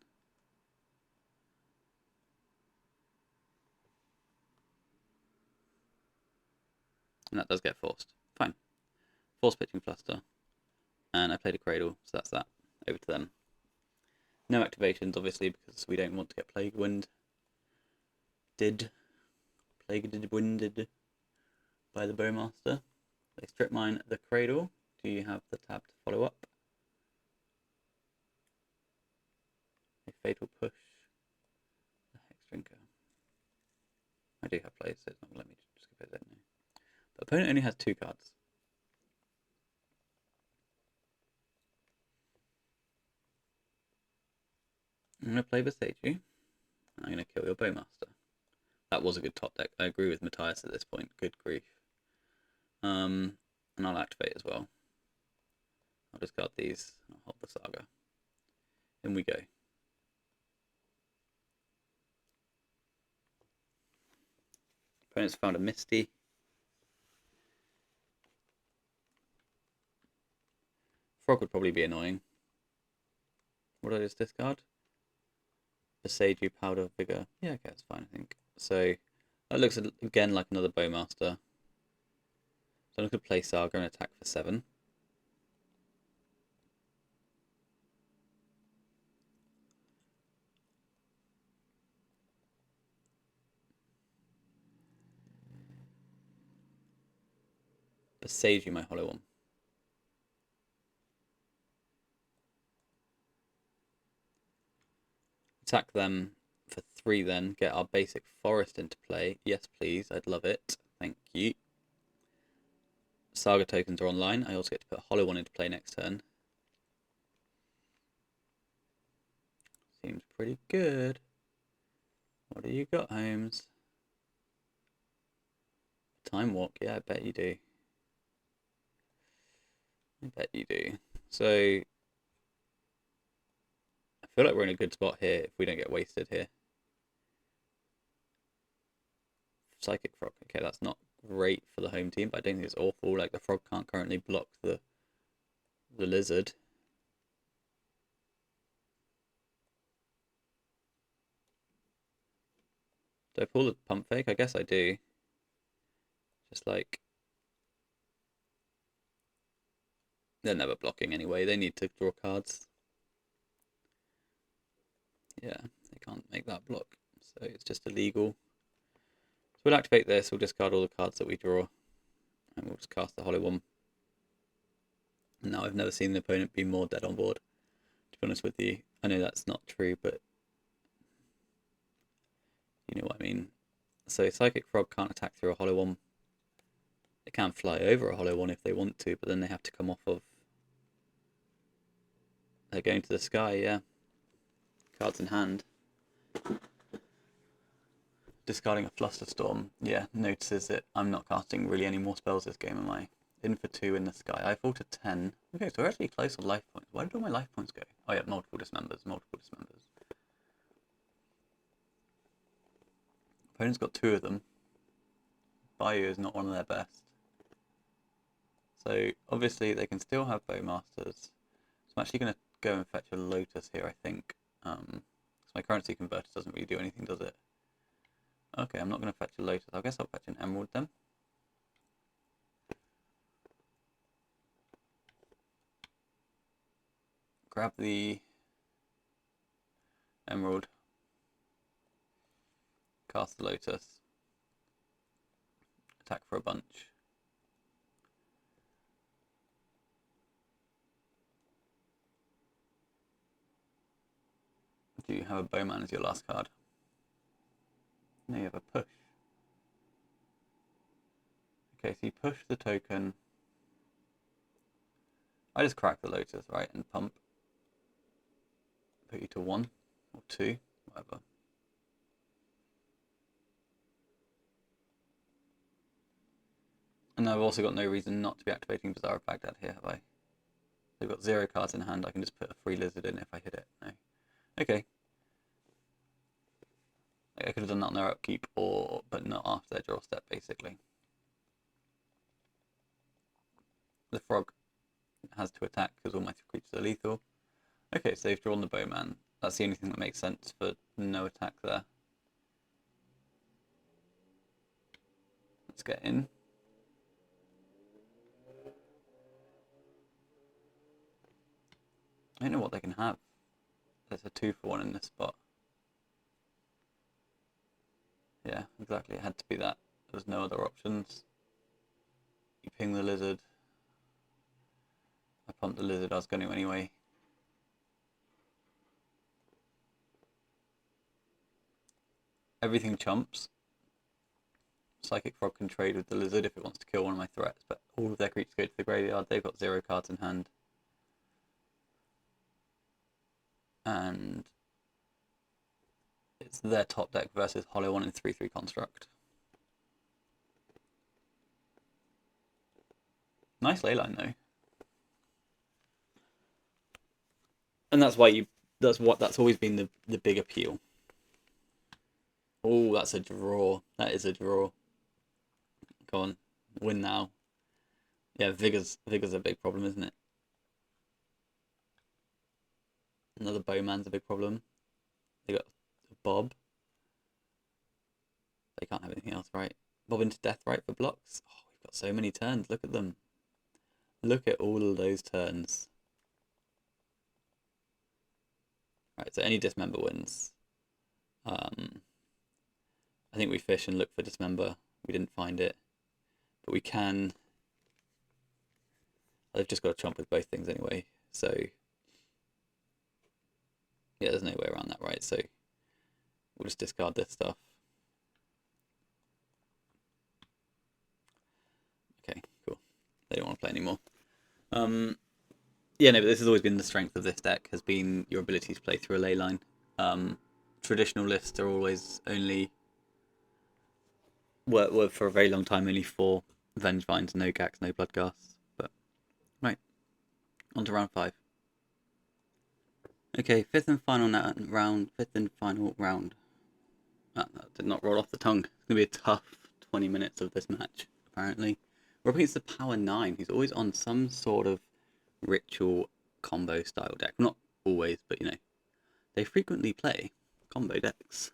And that does get forced. Fine. Force pitching fluster. And I played a cradle, so that's that. Over to them. No activations, obviously, because we don't want to get plague winded by the bowmaster. They strip mine the cradle. Do you have the tab to follow up? A fatal push. The hex drinker. I do have plays, so it's not going to let me just skip it now. The opponent only has 2 cards. I'm going to play Bazaar, and I'm going to kill your bowmaster. That was a good top deck. I agree with Matthias at this point. Good grief. And I'll activate as well. I'll discard these. I'll hold the saga. In we go. Opponent's found a Misty. Frog would probably be annoying. What did I just discard? Bazaar, Powder, Vigor. Yeah, okay, that's fine, I think. So that looks again like another Bowmaster. So I'm going to play Saga and attack for 7. Bazaar, my hollow one. Attack them for 3 then. Get our basic forest into play. Yes, please. I'd love it. Thank you. Saga tokens are online. I also get to put a hollow one into play next turn. Seems pretty good. What do you got, Holmes? Time walk? Yeah, I bet you do. I bet you do. So I feel like we're in a good spot here if we don't get wasted here. Psychic Frog. Okay, that's not great for the home team, but I don't think it's awful. Like, the frog can't currently block the lizard. Do I pull the pump fake? I guess I do. Just like, they're never blocking anyway. They need to draw cards. Yeah, they can't make that block. So it's just illegal. So we'll activate this. We'll discard all the cards that we draw. And we'll just cast the hollow one. Now, I've never seen an opponent be more dead on board, to be honest with you. I know that's not true, but you know what I mean. So Psychic Frog can't attack through a hollow one. They can fly over a hollow one if they want to, but then they have to come off of... They're going to the sky, yeah. Cards in hand. Discarding a Flusterstorm, yeah, notices that I'm not casting really any more spells this game, am I? In for 2 in the sky. I fought a 10. Okay, so we're actually close on life points. Where did all my life points go? Oh yeah, multiple dismembers. Opponent's got 2 of them. Bayou is not one of their best. So obviously they can still have Bowmasters. So I'm actually going to go and fetch a Lotus here, I think. So my currency converter doesn't really do anything, does it? Okay, I'm not going to fetch a Lotus. I guess I'll fetch an Emerald then. Grab the Emerald. cast the Lotus, attack for a bunch. Do you have a Bowman as your last card? No, you have a push. Okay, so you push the token. I just crack the Lotus, right, and pump. Put you to 1 or 2, whatever. And I've also got no reason not to be activating Bazaar of Baghdad here, have I? They've got 0 cards in hand. I can just put a free lizard in if I hit it. No. Okay. I could have done that on their upkeep, but not after their draw step, basically. The frog has to attack because all my creatures are lethal. Okay, so they've drawn the Bowman. That's the only thing that makes sense for no attack there. Let's get in. I don't know what they can have. There's a 2-for-1 in this spot. Yeah, exactly. It had to be that. There's no other options. You ping the lizard. I pumped the lizard. I was going to anyway. Everything chumps. Psychic Frog can trade with the lizard if it wants to kill one of my threats, but all of their creatures go to the graveyard. They've got 0 cards in hand. And it's their top deck versus Hollow 1 and 3/3 construct. Nice leyline though. And that's why that's always been the big appeal. Oh, that's a draw. That is a draw. Go on, win now. Yeah, Vigors a big problem, isn't it? Another Bowman's a big problem. They got Bob. They can't have anything else, right? Bob into death, right, for blocks. Oh, we've got so many turns. Look at them. Look at all of those turns. Right, so any dismember wins. I think we fish and look for dismember. We didn't find it, but we can. They've just got to trump with both things anyway, so yeah, there's no way around that, right? So we'll just discard this stuff. Okay, cool. They don't want to play anymore. Yeah, no, but this has always been the strength of this deck, has been your ability to play through a ley line. Traditional lists are always only were for a very long time only 4 Vengevines, no Gax, no Bloodghasts. But right, on to round 5. Okay, fifth and final round. That did not roll off the tongue. It's gonna be a tough 20 minutes of this match, apparently. We're up against the Power 9, who's always on some sort of ritual combo style deck. Not always, but you know, they frequently play combo decks.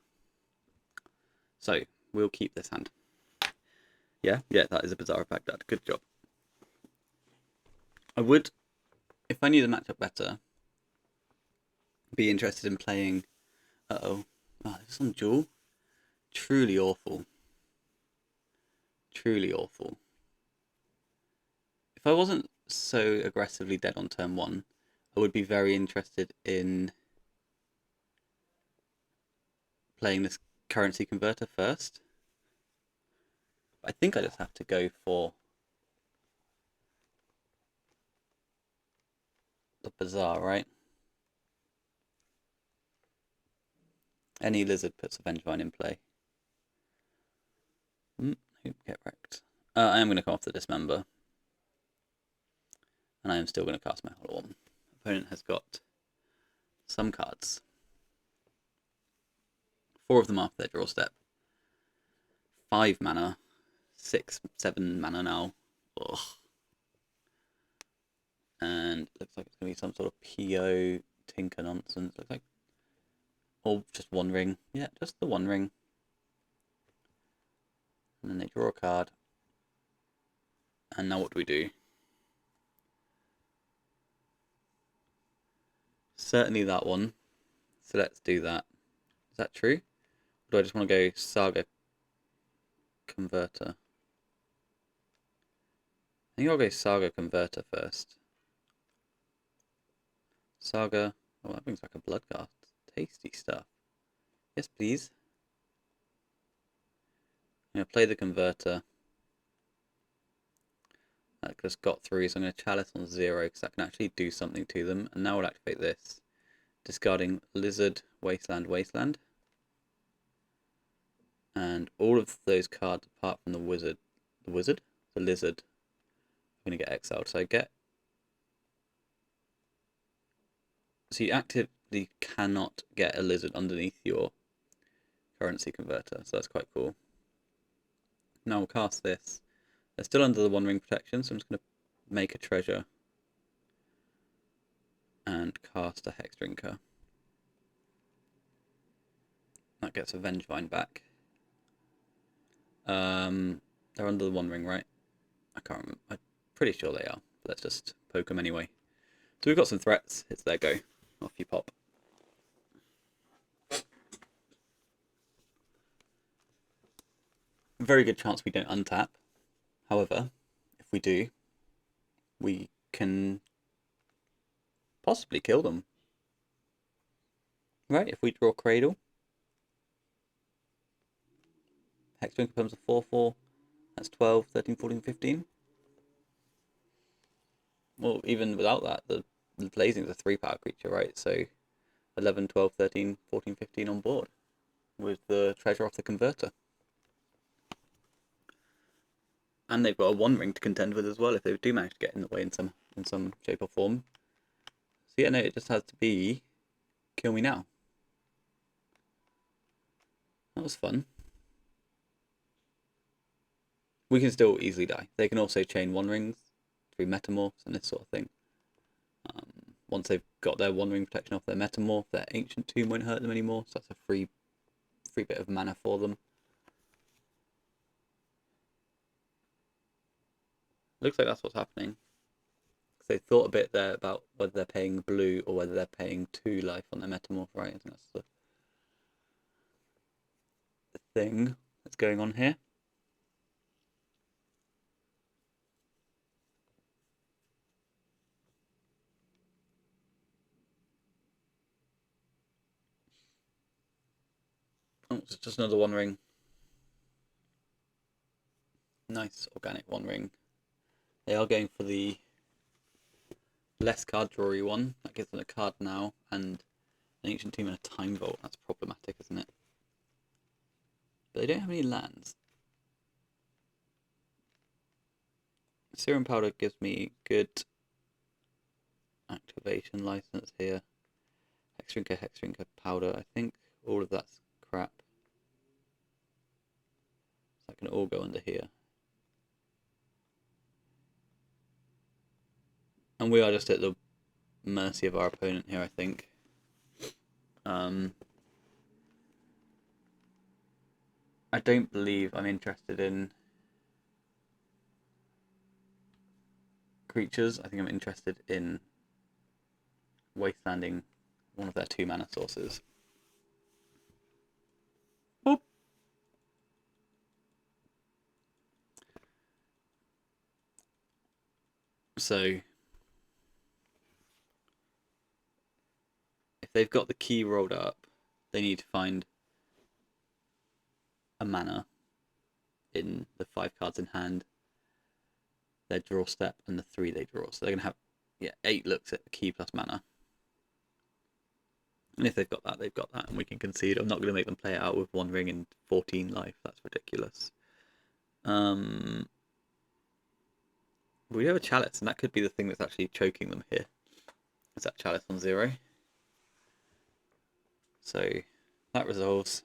So we'll keep this hand. Yeah, that is a Bazaar of Baghdad. Good job. I would, if I knew the matchup better, be interested in playing. Oh, this on duel. Truly awful. Truly awful. If I wasn't so aggressively dead on turn 1, I would be very interested in playing this currency converter first. I think I just have to go for the Bazaar, right? Any lizard puts a Vengevine in play. Get wrecked. I am going to come off the Dismember. And I am still going to cast my Hollow One. Opponent has got some cards. 4 of them after their draw step. 5 mana. 6, 7 mana now. Ugh. And it looks like it's going to be some sort of PO tinker nonsense. Looks like. Or just One Ring. Yeah, just the One Ring. And then they draw a card. And now what do we do? Certainly that one. So let's do that. Is that true? do I just want to go Saga Converter? I think I'll go Saga Converter first. Saga. Oh, that brings back a Bloodghast. Tasty stuff. Yes, please. I'm going to play the Converter. That just got through, so I'm going to Chalice on 0 because that can actually do something to them. And now we'll activate this. Discarding Lizard, Wasteland, Wasteland. And all of those cards apart from the Lizard, are going to get exiled. So you actively cannot get a Lizard underneath your currency converter, so that's quite cool. Now we'll cast this. They're still under the One Ring protection, so I'm just going to make a treasure and cast a Hex Drinker. That gets a Vengevine back. They're under the One Ring, right? I can't remember. I'm pretty sure they are. But let's just poke them anyway. So we've got some threats. It's their go. Off you pop. Very good chance we don't untap. However, if we do, we can possibly kill them. Right, if we draw Cradle, Hexdrink becomes a 4/4, that's 12, 13, 14, 15. Well, even without that, the Blazing is a 3-power creature, right? So 11, 12, 13, 14, 15 on board with the treasure off the converter. And they've got a One Ring to contend with as well if they do manage to get in the way in some shape or form. So yeah, no, it just has to be kill me now. That was fun. We can still easily die. They can also chain One Rings through Metamorphs and this sort of thing. Once they've got their One Ring protection off their Metamorph, their Ancient Tomb won't hurt them anymore, so that's a free bit of mana for them. Looks like that's what's happening. They thought a bit there about whether they're paying blue or whether they're paying 2 life on their Metamorph, right? I think that's the thing that's going on here. Oh, it's just another One Ring. Nice organic One Ring. They are going for the less card drawy one. That gives them a card now and an Ancient Tomb and a Time Vault. That's problematic, isn't it? But they don't have any lands. Serum Powder gives me good activation license here. Hexdrinker, Powder. I think all of that's crap. So that can all go under here. And we are just at the mercy of our opponent here, I think. I don't believe I'm interested in creatures. I think I'm interested in wastelanding one of their 2 mana sources. Boop. So if they've got the key rolled up, they need to find a mana in the 5 cards in hand, their draw step, and the 3 they draw. So they're going to have 8 looks at the key plus mana. And if they've got that, they've got that, and we can concede. I'm not going to make them play it out with One Ring and 14 life. That's ridiculous. We have a Chalice, and that could be the thing that's actually choking them here. Is that Chalice on 0? So that resolves.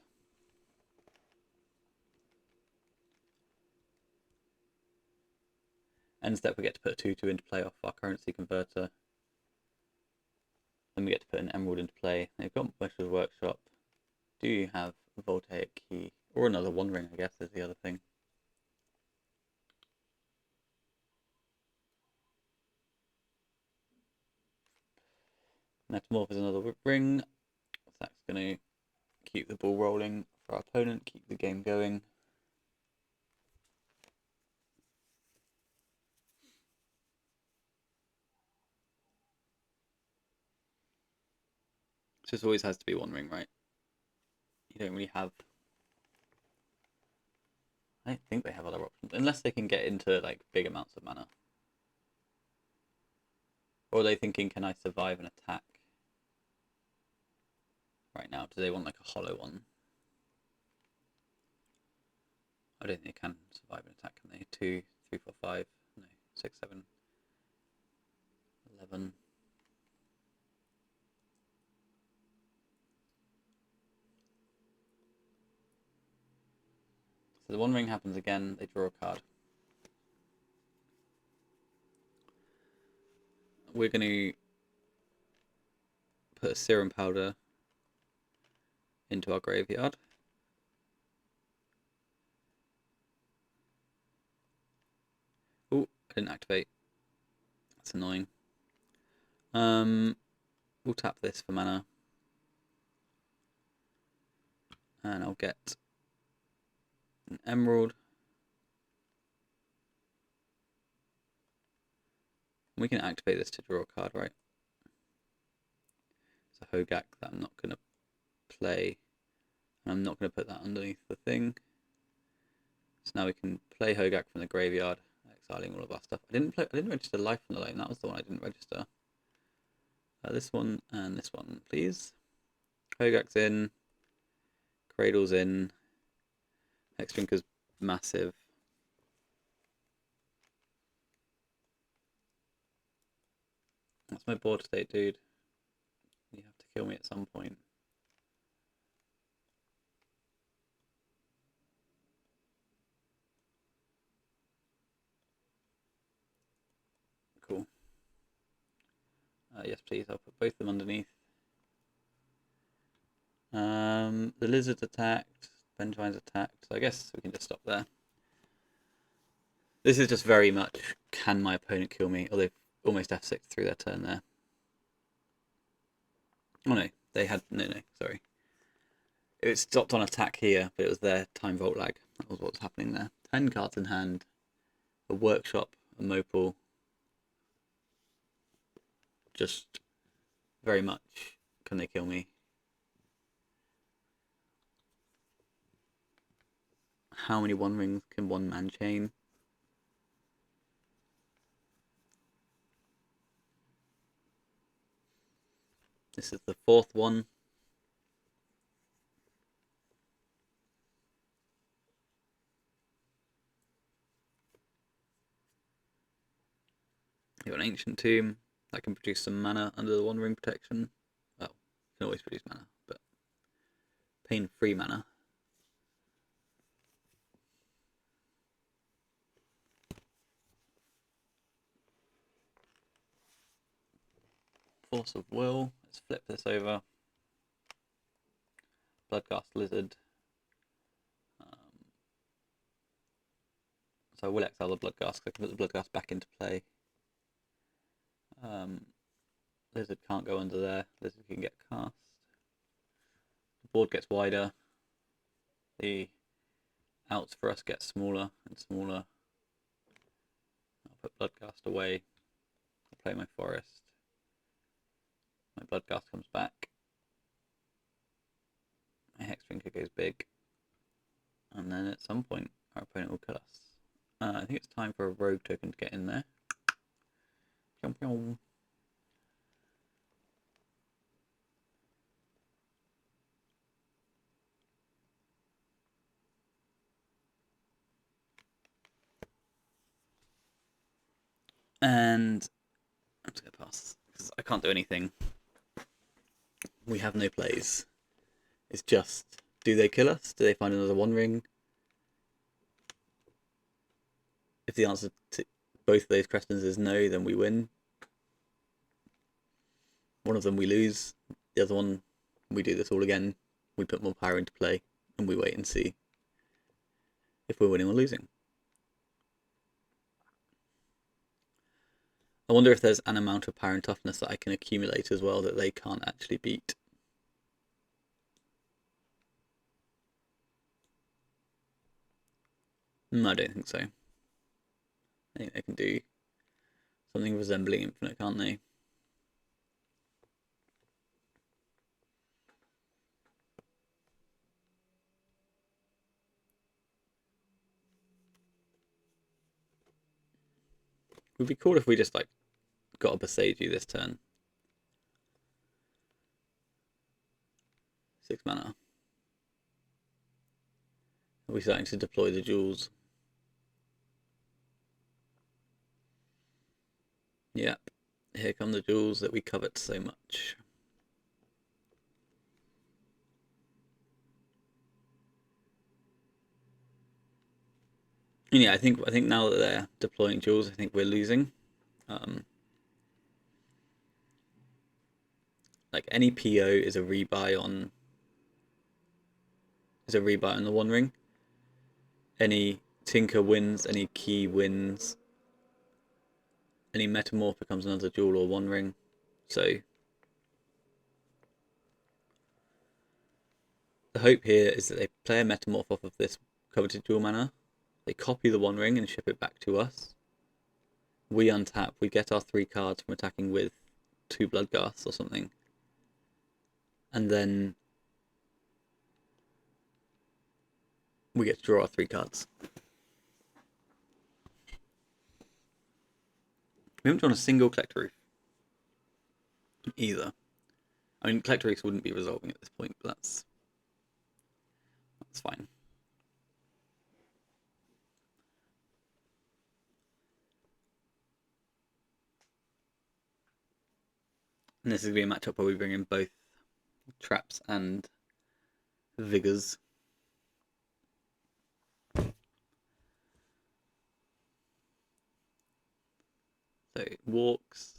End step, we get to put a 2/2 into play off our currency converter. Then we get to put an Emerald into play. They've got Wish's Workshop. Do you have a Voltaic Key? Or another One Ring, I guess, is the other thing. Metamorph is another ring. That's going to keep the ball rolling for our opponent, keep the game going. It just always has to be one ring, right? You don't really have... I don't think they have other options, unless they can get into like big amounts of mana. Or are they thinking, can I survive an attack right now? Do they want like a hollow one? I don't think they can survive an attack, can they? 2, 3, 4, 5, no, 6, 7, 11. So the one ring happens again, they draw a card. We're going to put a serum powder into our graveyard. Oh, I didn't activate. That's annoying. We'll tap this for mana. And I'll get an emerald. We can activate this to draw a card, right? It's a Hogak that I'm not going to play. And I'm not going to put that underneath the thing. So now we can play Hogak from the graveyard, exiling all of our stuff. I didn't register Life on the Lane. That was the one I didn't register. This one and this one, please. Hogak's in. Cradle's in. Hexdrinker's massive. That's my board state, dude. You have to kill me at some point. Cool. Yes, please. I'll put both of them underneath. The lizard's attacked. Benjamin's attacked. So I guess we can just stop there. This is just very much, can my opponent kill me? Or they've almost F6 through their turn there. Oh no, they had, no, sorry. It stopped on attack here, but it was their time vault lag. That was what was happening there. 10 cards in hand. A workshop, a Mopal. Just very much, can they kill me? How many one rings can one man chain? This is the 4th one. You got an Ancient Tomb that can produce some mana under the one ring protection. Well, can always produce mana, but pain-free mana. Force of Will. Let's flip this over. Bloodghast Lizard. So I will exile the Bloodghast because I can put the Bloodghast back into play. Lizard can't go under there. Lizard can get cast. The board gets wider. The outs for us get smaller and smaller. I'll put Bloodghast away. I'll play my forest. My Bloodghast comes back. My Hexdrinker goes big. And then at some point our opponent will kill us. I think it's time for a rogue token to get in there. Pyong pyong. And I'm just going to pass because I can't do anything. We have no plays. It's just, do they kill us? Do they find another one ring? If the answer to both of those questions is no, then we win. One of them we lose. The other one, we do this all again. We put more power into play and we wait and see if we're winning or losing. I wonder if there's an amount of power and toughness that I can accumulate as well that they can't actually beat. No, I don't think so. I think they can do something resembling infinite, can't they? It would be cool if we just like got a Baseju this turn. 6 mana. Are we starting to deploy the jewels? Yep. Here come the jewels that we covet so much. And yeah, I think now that they're deploying jewels, I think we're losing. Like any PO is a rebuy on the One Ring. Any Tinker wins, any Key wins, any Metamorph becomes another jewel or One Ring. So the hope here is that they play a Metamorph off of this coveted jewel mana. They copy the One Ring and ship it back to us. We untap, we get our 3 cards from attacking with 2 Bloodghasts or something. And then we get to draw our 3 cards. We haven't drawn a single Collector Roof either. I mean, Collector Roofs wouldn't be resolving at this point, but that's fine. And this is going to be a matchup where we bring in both traps and vigors. So it walks,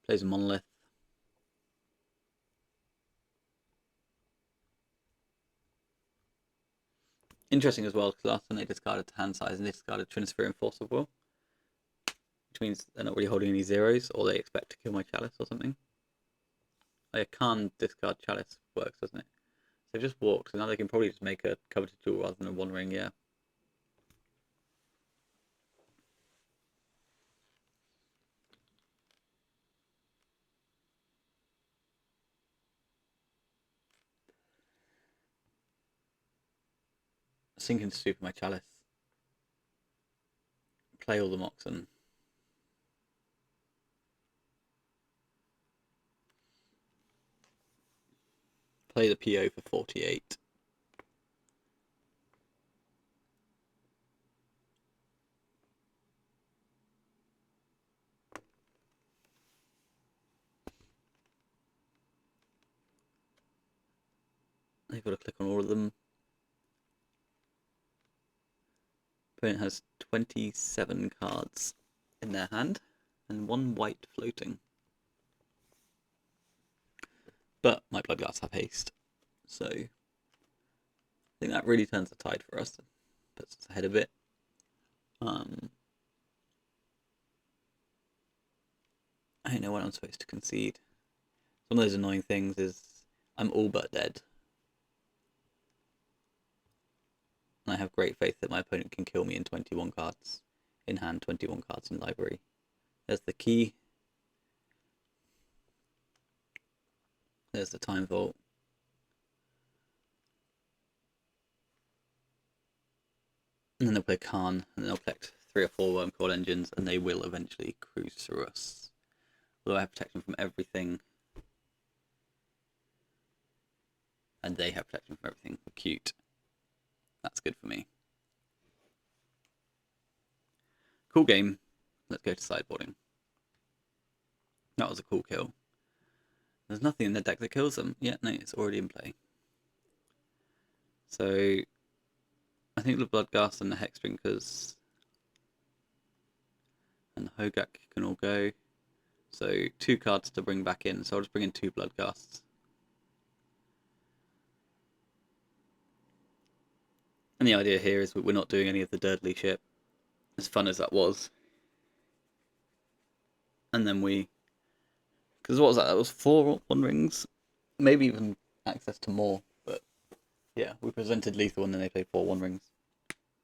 plays a monolith. Interesting as well, because last time they discarded hand size and they discarded Transferring Force of Will, which means they're not really holding any zeros, or they expect to kill my Chalice or something. Like a Khan discard Chalice works, doesn't it? So just walked, so now they can probably just make a coveted jewel rather than a One Ring, yeah. Sink into Super my Chalice. Play all the Moxen. Play the PO for 48. They've got to click on all of them. Opponent has 27 cards in their hand and 1 white floating. But my Bloodghasts have haste, so I think that really turns the tide for us. Puts us ahead a bit. I don't know when I'm supposed to concede. One of those annoying things is I'm all but dead. And I have great faith that my opponent can kill me in 21 cards in hand, 21 cards in library. There's the key. There's the Time Vault. And then they'll play Khan, and they'll collect 3 or 4 Wormcoil Engines, and they will eventually cruise through us. Although I have protection from everything. And they have protection from everything. Cute. That's good for me. Cool game. Let's go to sideboarding. That was a cool kill. There's nothing in the deck that kills them. Yeah, no, it's already in play. So I think the Bloodghast and the Hex Drinkers and the Hogak can all go. So 2 cards to bring back in. So I'll just bring in 2 Bloodghasts. And the idea here is we're not doing any of the Durdley shit, as fun as that was. And then because what was that? That was 4 One Rings, maybe even access to more. But Yeah, we presented lethal and then they played 4 1 rings.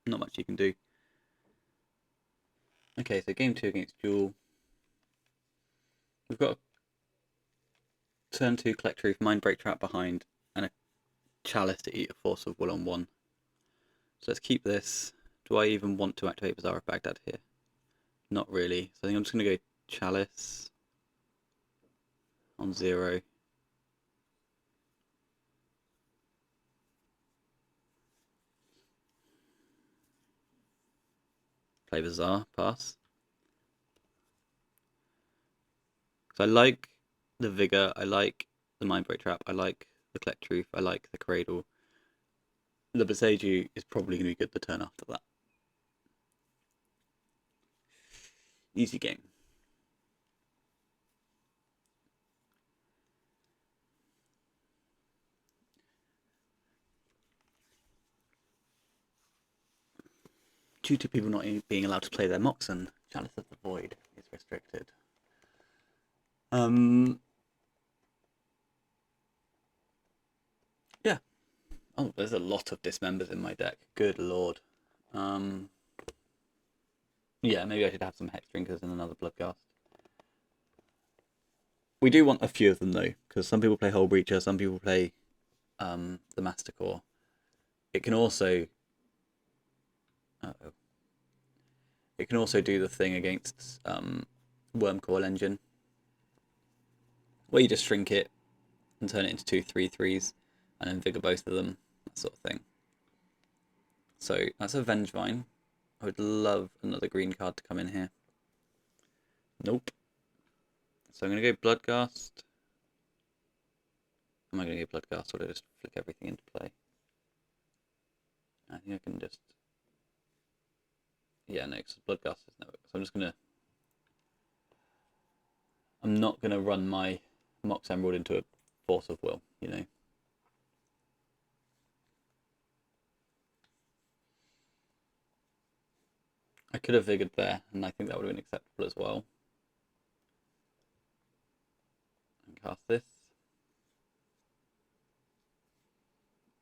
Not much you can do. Okay, so game 2 against Jewel. We've got a turn 2 collect roof, mind break trap behind, and a chalice to eat a force of will on 1. So let's keep this. Do I even want to activate Bazaar of Baghdad here? Not really. So I think I'm just going to go chalice on 0. Play Bazaar, pass. So I like the Vigor, I like the mind break trap, I like the collect truth, I like the cradle. The Bazaar is probably going to be good the turn after that. Easy game. Due to people not being allowed to play their Moxen, Chalice of the Void is restricted. Yeah. Oh, there's a lot of dismembers in my deck. Good lord. Yeah, maybe I should have some Hex Drinkers and another Bloodghast. We do want a few of them though, because some people play Hull Breacher, some people play the Mastercore. It can also it can also do the thing against Worm Coil Engine, where you just shrink it and turn it into 2 3/3s, and then vigor both of them, that sort of thing. So that's a Vengevine. I would love another green card to come in here. Nope. So I'm going to go Bloodghast. Am I going to go Bloodghast or do I just flick everything into play? I think I can just... Yeah, no, because Bloodghast is no... So I'm just going to... I'm not going to run my Mox Emerald into a Force of Will, you know. I could have Vigored there, and I think that would have been acceptable as well. And cast this.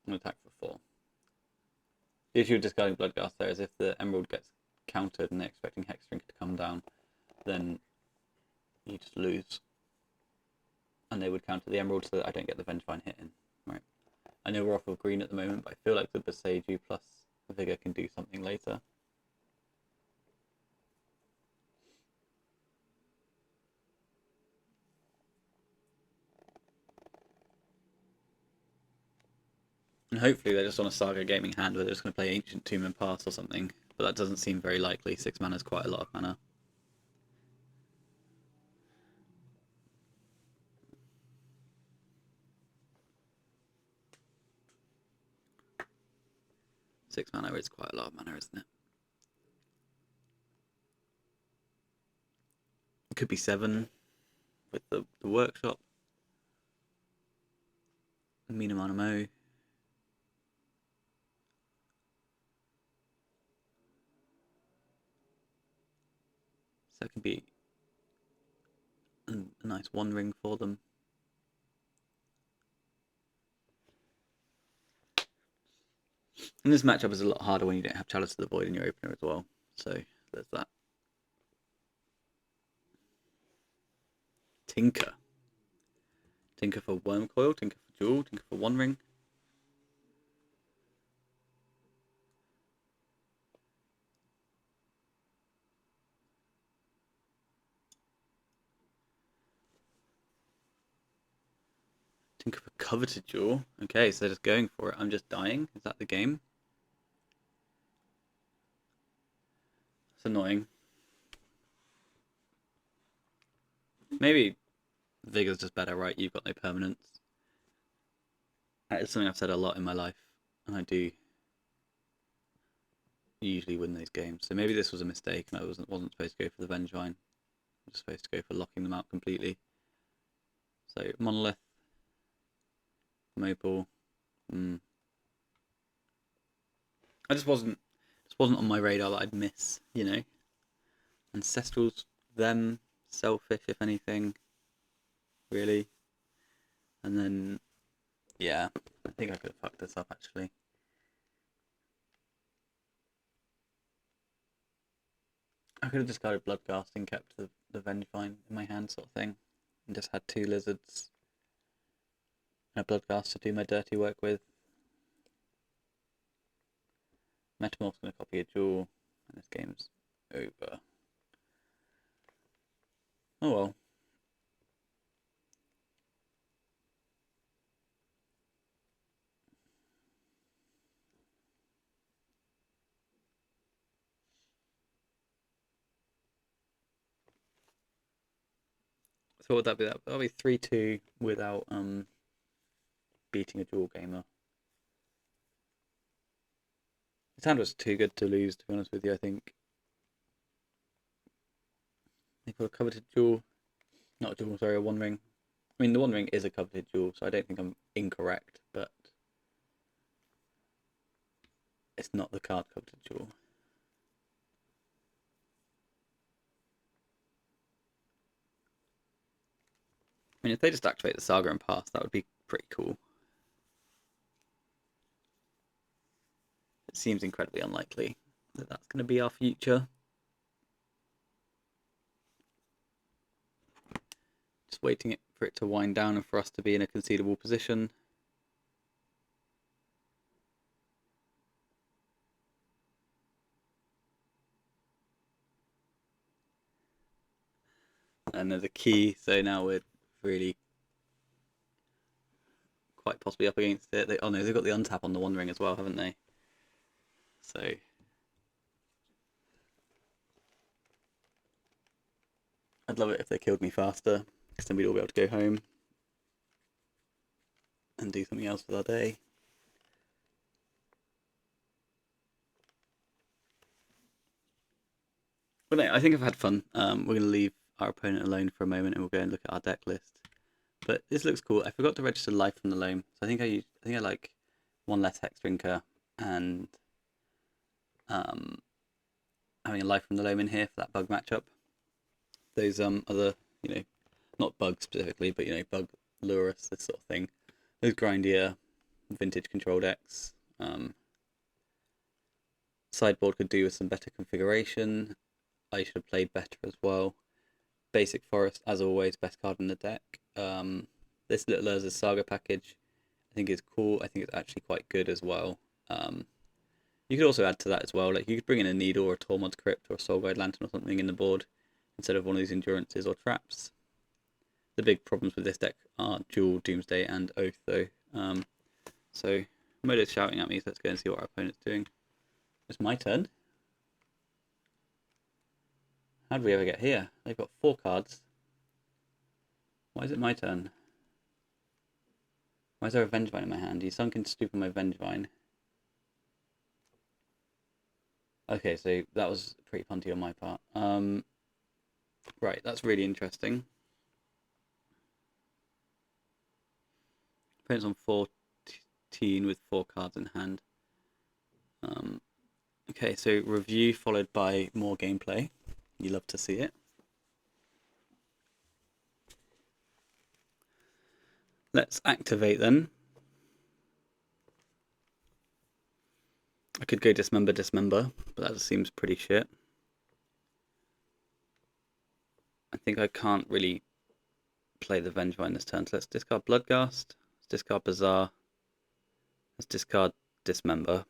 And attack for 4. The issue with discarding Bloodghast there is if the Emerald gets countered and they're expecting Hex Drink to come down, then you just lose. And they would counter the Emerald so that I don't get the Vengevine hit in. Right. I know we're off of green at the moment, but I feel like the Bazaar plus Vigor can do something later. And hopefully they're just on a Saga Gaming hand where they're just going to play Ancient Tomb and Pass or something. But that doesn't seem very likely. 6 mana is quite a lot of mana. Six mana is quite a lot of mana, isn't it? It could be 7 with the workshop. Mina Mana Mo. So that can be a nice 1 ring for them. And this matchup is a lot harder when you don't have Chalice of the Void in your opener as well. So there's that. Tinker. Tinker for Worm Coil, Tinker for Jewel, Tinker for 1 ring. Tinker for Coveted Jewel. Okay, so they're just going for it. I'm just dying. Is that the game? It's annoying. Maybe Vigor's just better, right? You've got no permanence. That is something I've said a lot in my life, and I do usually win those games. So maybe this was a mistake, and I wasn't supposed to go for the Vengevine. I was supposed to go for locking them out completely. So Monolith, Mopal. I just wasn't on my radar that I'd miss, you know. Ancestrals, them, selfish if anything, really. And then, yeah, I think I could have fucked this up actually. I could have discarded Bloodghast and kept the Vengevine in my hand, sort of thing, and just had 2 lizards and a Bloodghast to do my dirty work with. Metamorph's going to copy a jewel, and this game's over. Oh well. So what would that be? That'll be 3-2 without beating a dual gamer. His hand was too good to lose, to be honest with you, I think. They've got a coveted jewel. Not a jewel, sorry, a One Ring. I mean, the One Ring is a coveted jewel, so I don't think I'm incorrect, but it's not the card coveted jewel. I mean, if they just activate the Saga and pass, that would be pretty cool. It seems incredibly unlikely that that's going to be our future. Just waiting for it to wind down and for us to be in a concedable position. And there's a key, so now we're really quite possibly up against it. Oh no, they've got the untap on the One Ring as well, haven't they? So I'd love it if they killed me faster, because then we'd all be able to go home and do something else with our day. But no, I think I've had fun. We're going to leave our opponent alone for a moment and we'll go and look at our deck list. But this looks cool. I forgot to register Life from the Loam, so I think I like 1 less Hex Drinker and having a Life from the Loam in here for that bug matchup. Those other, not bug specifically, but bug Lurus, this sort of thing. Those grindier vintage control decks. Sideboard could do with some better configuration. I should have played better as well. Basic Forest, as always, best card in the deck. This Little Urza's Saga package, I think is cool. I think it's actually quite good as well. You could also add to that as well. Like you could bring in a Needle or a Tormod's Crypt or a Soul Guide Lantern or something in the board instead of one of these Endurances or Traps. The big problems with this deck are Duel, Doomsday, and Oath, though. So Modo's shouting at me, so let's go and see what our opponent's doing. It's my turn. How did we ever get here? They've got 4 cards. Why is it my turn? Why is there a Vengevine in my hand? You sunk into stupid my Vengevine. Okay, so that was pretty punty on my part. Right, that's really interesting. Opponent's on 14 with 4 cards in hand. Okay, so review followed by more gameplay. You love to see it. Let's activate then. I could go dismember, but that just seems pretty shit. I think I can't really play the Vengevine this turn, so let's discard Bloodghast, let's discard Bazaar, let's discard Dismember.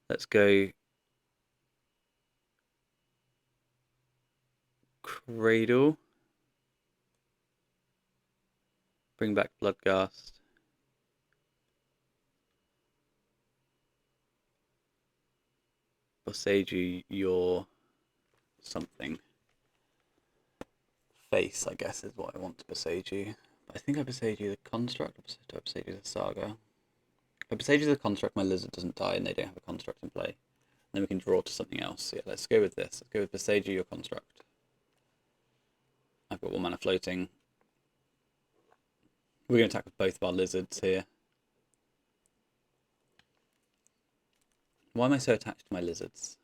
Let's go Cradle, bring back Bloodghast, Boseiju your something. Face, I guess, is what I want to Boseiju. But I think I Boseiju the Construct, or do I Boseiju the Saga? If I Boseiju the Construct, my Lizard doesn't die and they don't have a Construct in play. Then we can draw to something else. So yeah, let's go with this. Let's go with Boseiju your Construct. I've got 1 mana floating. We're going to attack with both of our Lizards here. Why am I so attached to my Lizards?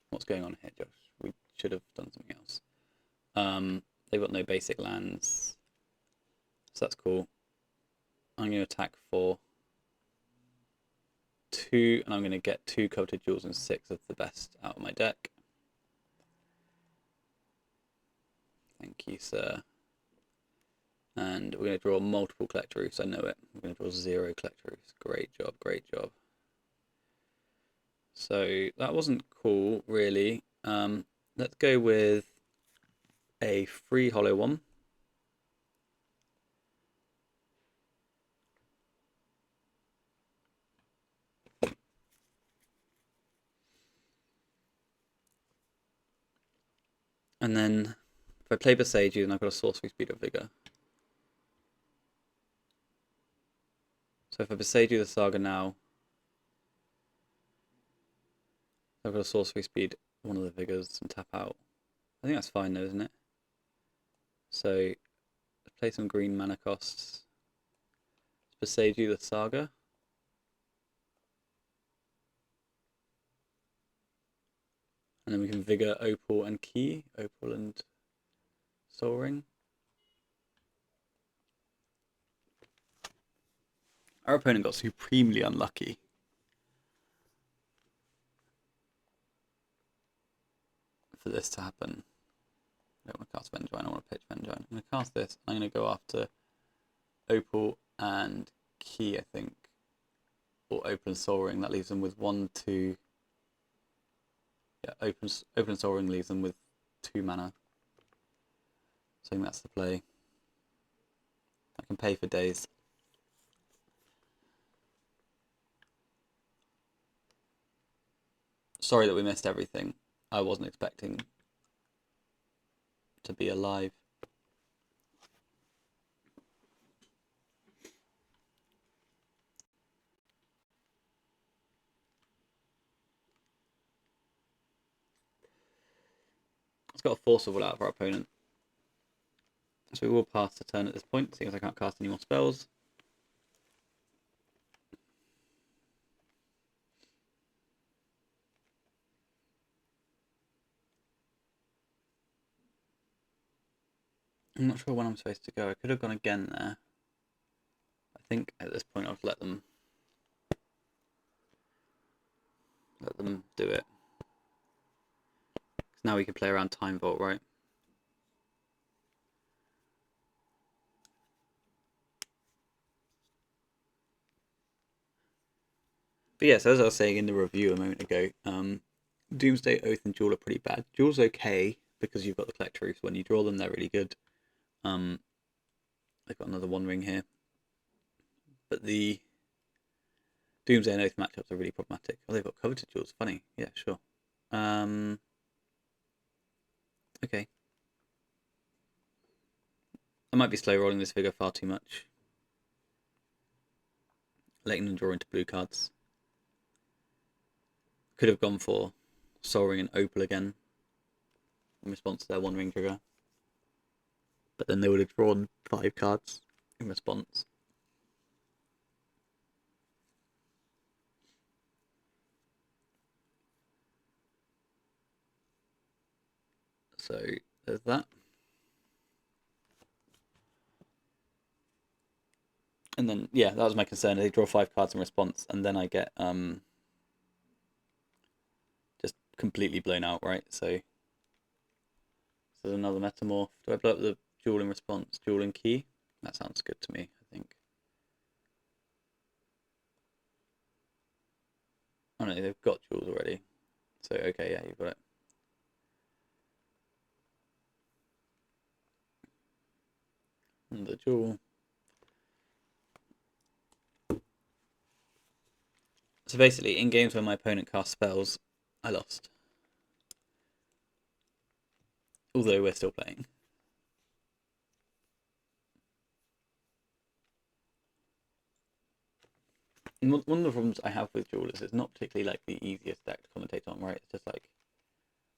What's going on here, Josh? We should have done something else. They've got no basic lands. So that's cool. I'm going to attack for 2, and I'm going to get 2 coveted jewels and 6 of the best out of my deck. Thank you, sir. And we're going to draw multiple collector roofs. I know it. We're going to draw 0 collector roofs. Great job, great job. So that wasn't cool, really. Let's go with a free hollow one. And then if I play Bazaar, then I've got a sorcery speed of Vigor. So if I Bazaar the Saga now, I've got a sorcery speed, one of the Vigors, and tap out. I think that's fine though, isn't it? So let's play some green mana costs. Let's Bazaar the Saga. And then we can Vigor Opal and Key, Opal and Soul Ring. Our opponent got supremely unlucky. For this to happen. I don't want to cast Vengevine, I want to pitch Vengevine. I'm going to cast this, I'm going to go after Opal and Key, I think. Or Opal and Soul Ring, that leaves them with 1, 2... Yeah, Opal and Soul Ring leaves them with 2 mana. So I think that's the play. I can pay for days. Sorry that we missed everything. I wasn't expecting to be alive. It's got a force of will out of our opponent. So we will pass the turn at this point, seeing as I can't cast any more spells. I'm not sure when I'm supposed to go. I could have gone again there. I think at this point I'll let them do it. Because now we can play around Time Vault, right? But yeah, so as I was saying in the review a moment ago, Doomsday, Oath, and Duel are pretty bad. Duel's okay because you've got the Collector Roofs. When you draw them, they're really good. They've got another One Ring here. But the Doomsday and Oath matchups are really problematic. Oh, they've got Coveted Jewels. Funny. Yeah, sure. Okay. I might be slow rolling this Vigor far too much. Letting them draw into blue cards. Could have gone for Soul Ring and Opal again in response to their One Ring trigger. But then they would have drawn 5 cards in response. So there's that. And then, yeah, that was my concern. They draw 5 cards in response, and then I get just completely blown out, right? So there's another Metamorph. Do I blow up the Duel in response? Duel and Key? That sounds good to me, I think. Oh no, they've got Jewels already. So, okay, yeah, you've got it. And the Jewel. So basically, in games where my opponent casts spells, I lost. Although we're still playing. And one of the problems I have with Duel is it's not particularly like the easiest deck to commentate on, right? It's just like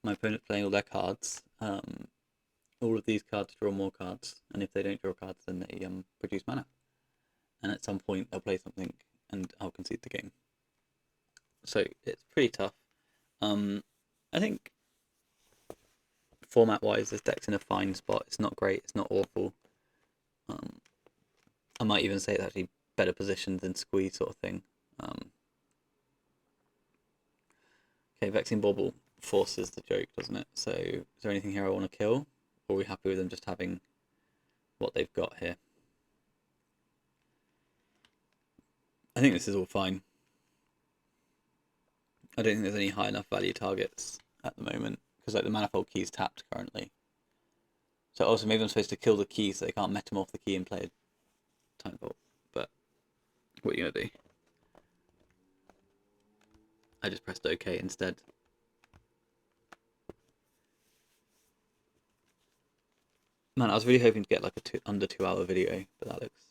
my opponent's playing all their cards. All of these cards draw more cards, and if they don't draw cards, then they produce mana. And at some point, they'll play something, and I'll concede the game. So it's pretty tough. I think format-wise, this deck's in a fine spot. It's not great. It's not awful. I might even say it's actually better positioned than squeeze sort of thing. Okay, Vexing Bauble forces the joke, doesn't it? So is there anything here I want to kill? Or are we happy with them just having what they've got here? I think this is all fine. I don't think there's any high enough value targets at the moment, because like the manifold key's tapped currently. So also maybe I'm supposed to kill the key so they can't metamorph the key and play a time vault. But what are you gonna do? I just pressed OK instead. Man, I was really hoping to get like a under 2 hour video, but that looks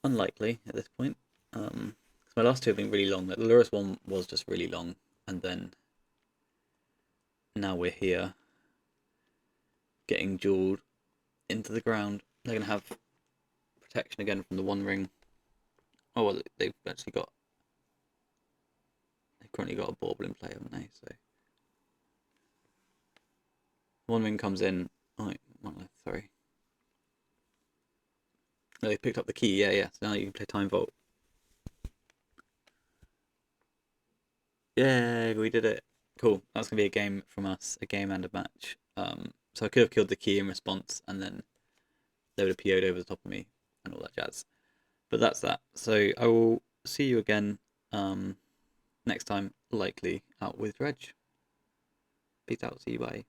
unlikely at this point. My last two have been really long. The Lurus one was just really long, and then now we're here getting jeweled into the ground. They're gonna have protection again from the One Ring. Oh well, they've currently got a bauble in play, haven't they? So One Ring comes in. Oh, one left. Sorry. Oh, they picked up the key. Yeah, yeah. So now you can play Time Vault. Yeah, we did it. Cool. That's gonna be a game from us, a game and a match. So I could have killed the key in response, and then they would have PO'd over the top of me and all that jazz. But that's that. So I will see you again next time, likely out with Dredge. Peace out. See you. Bye.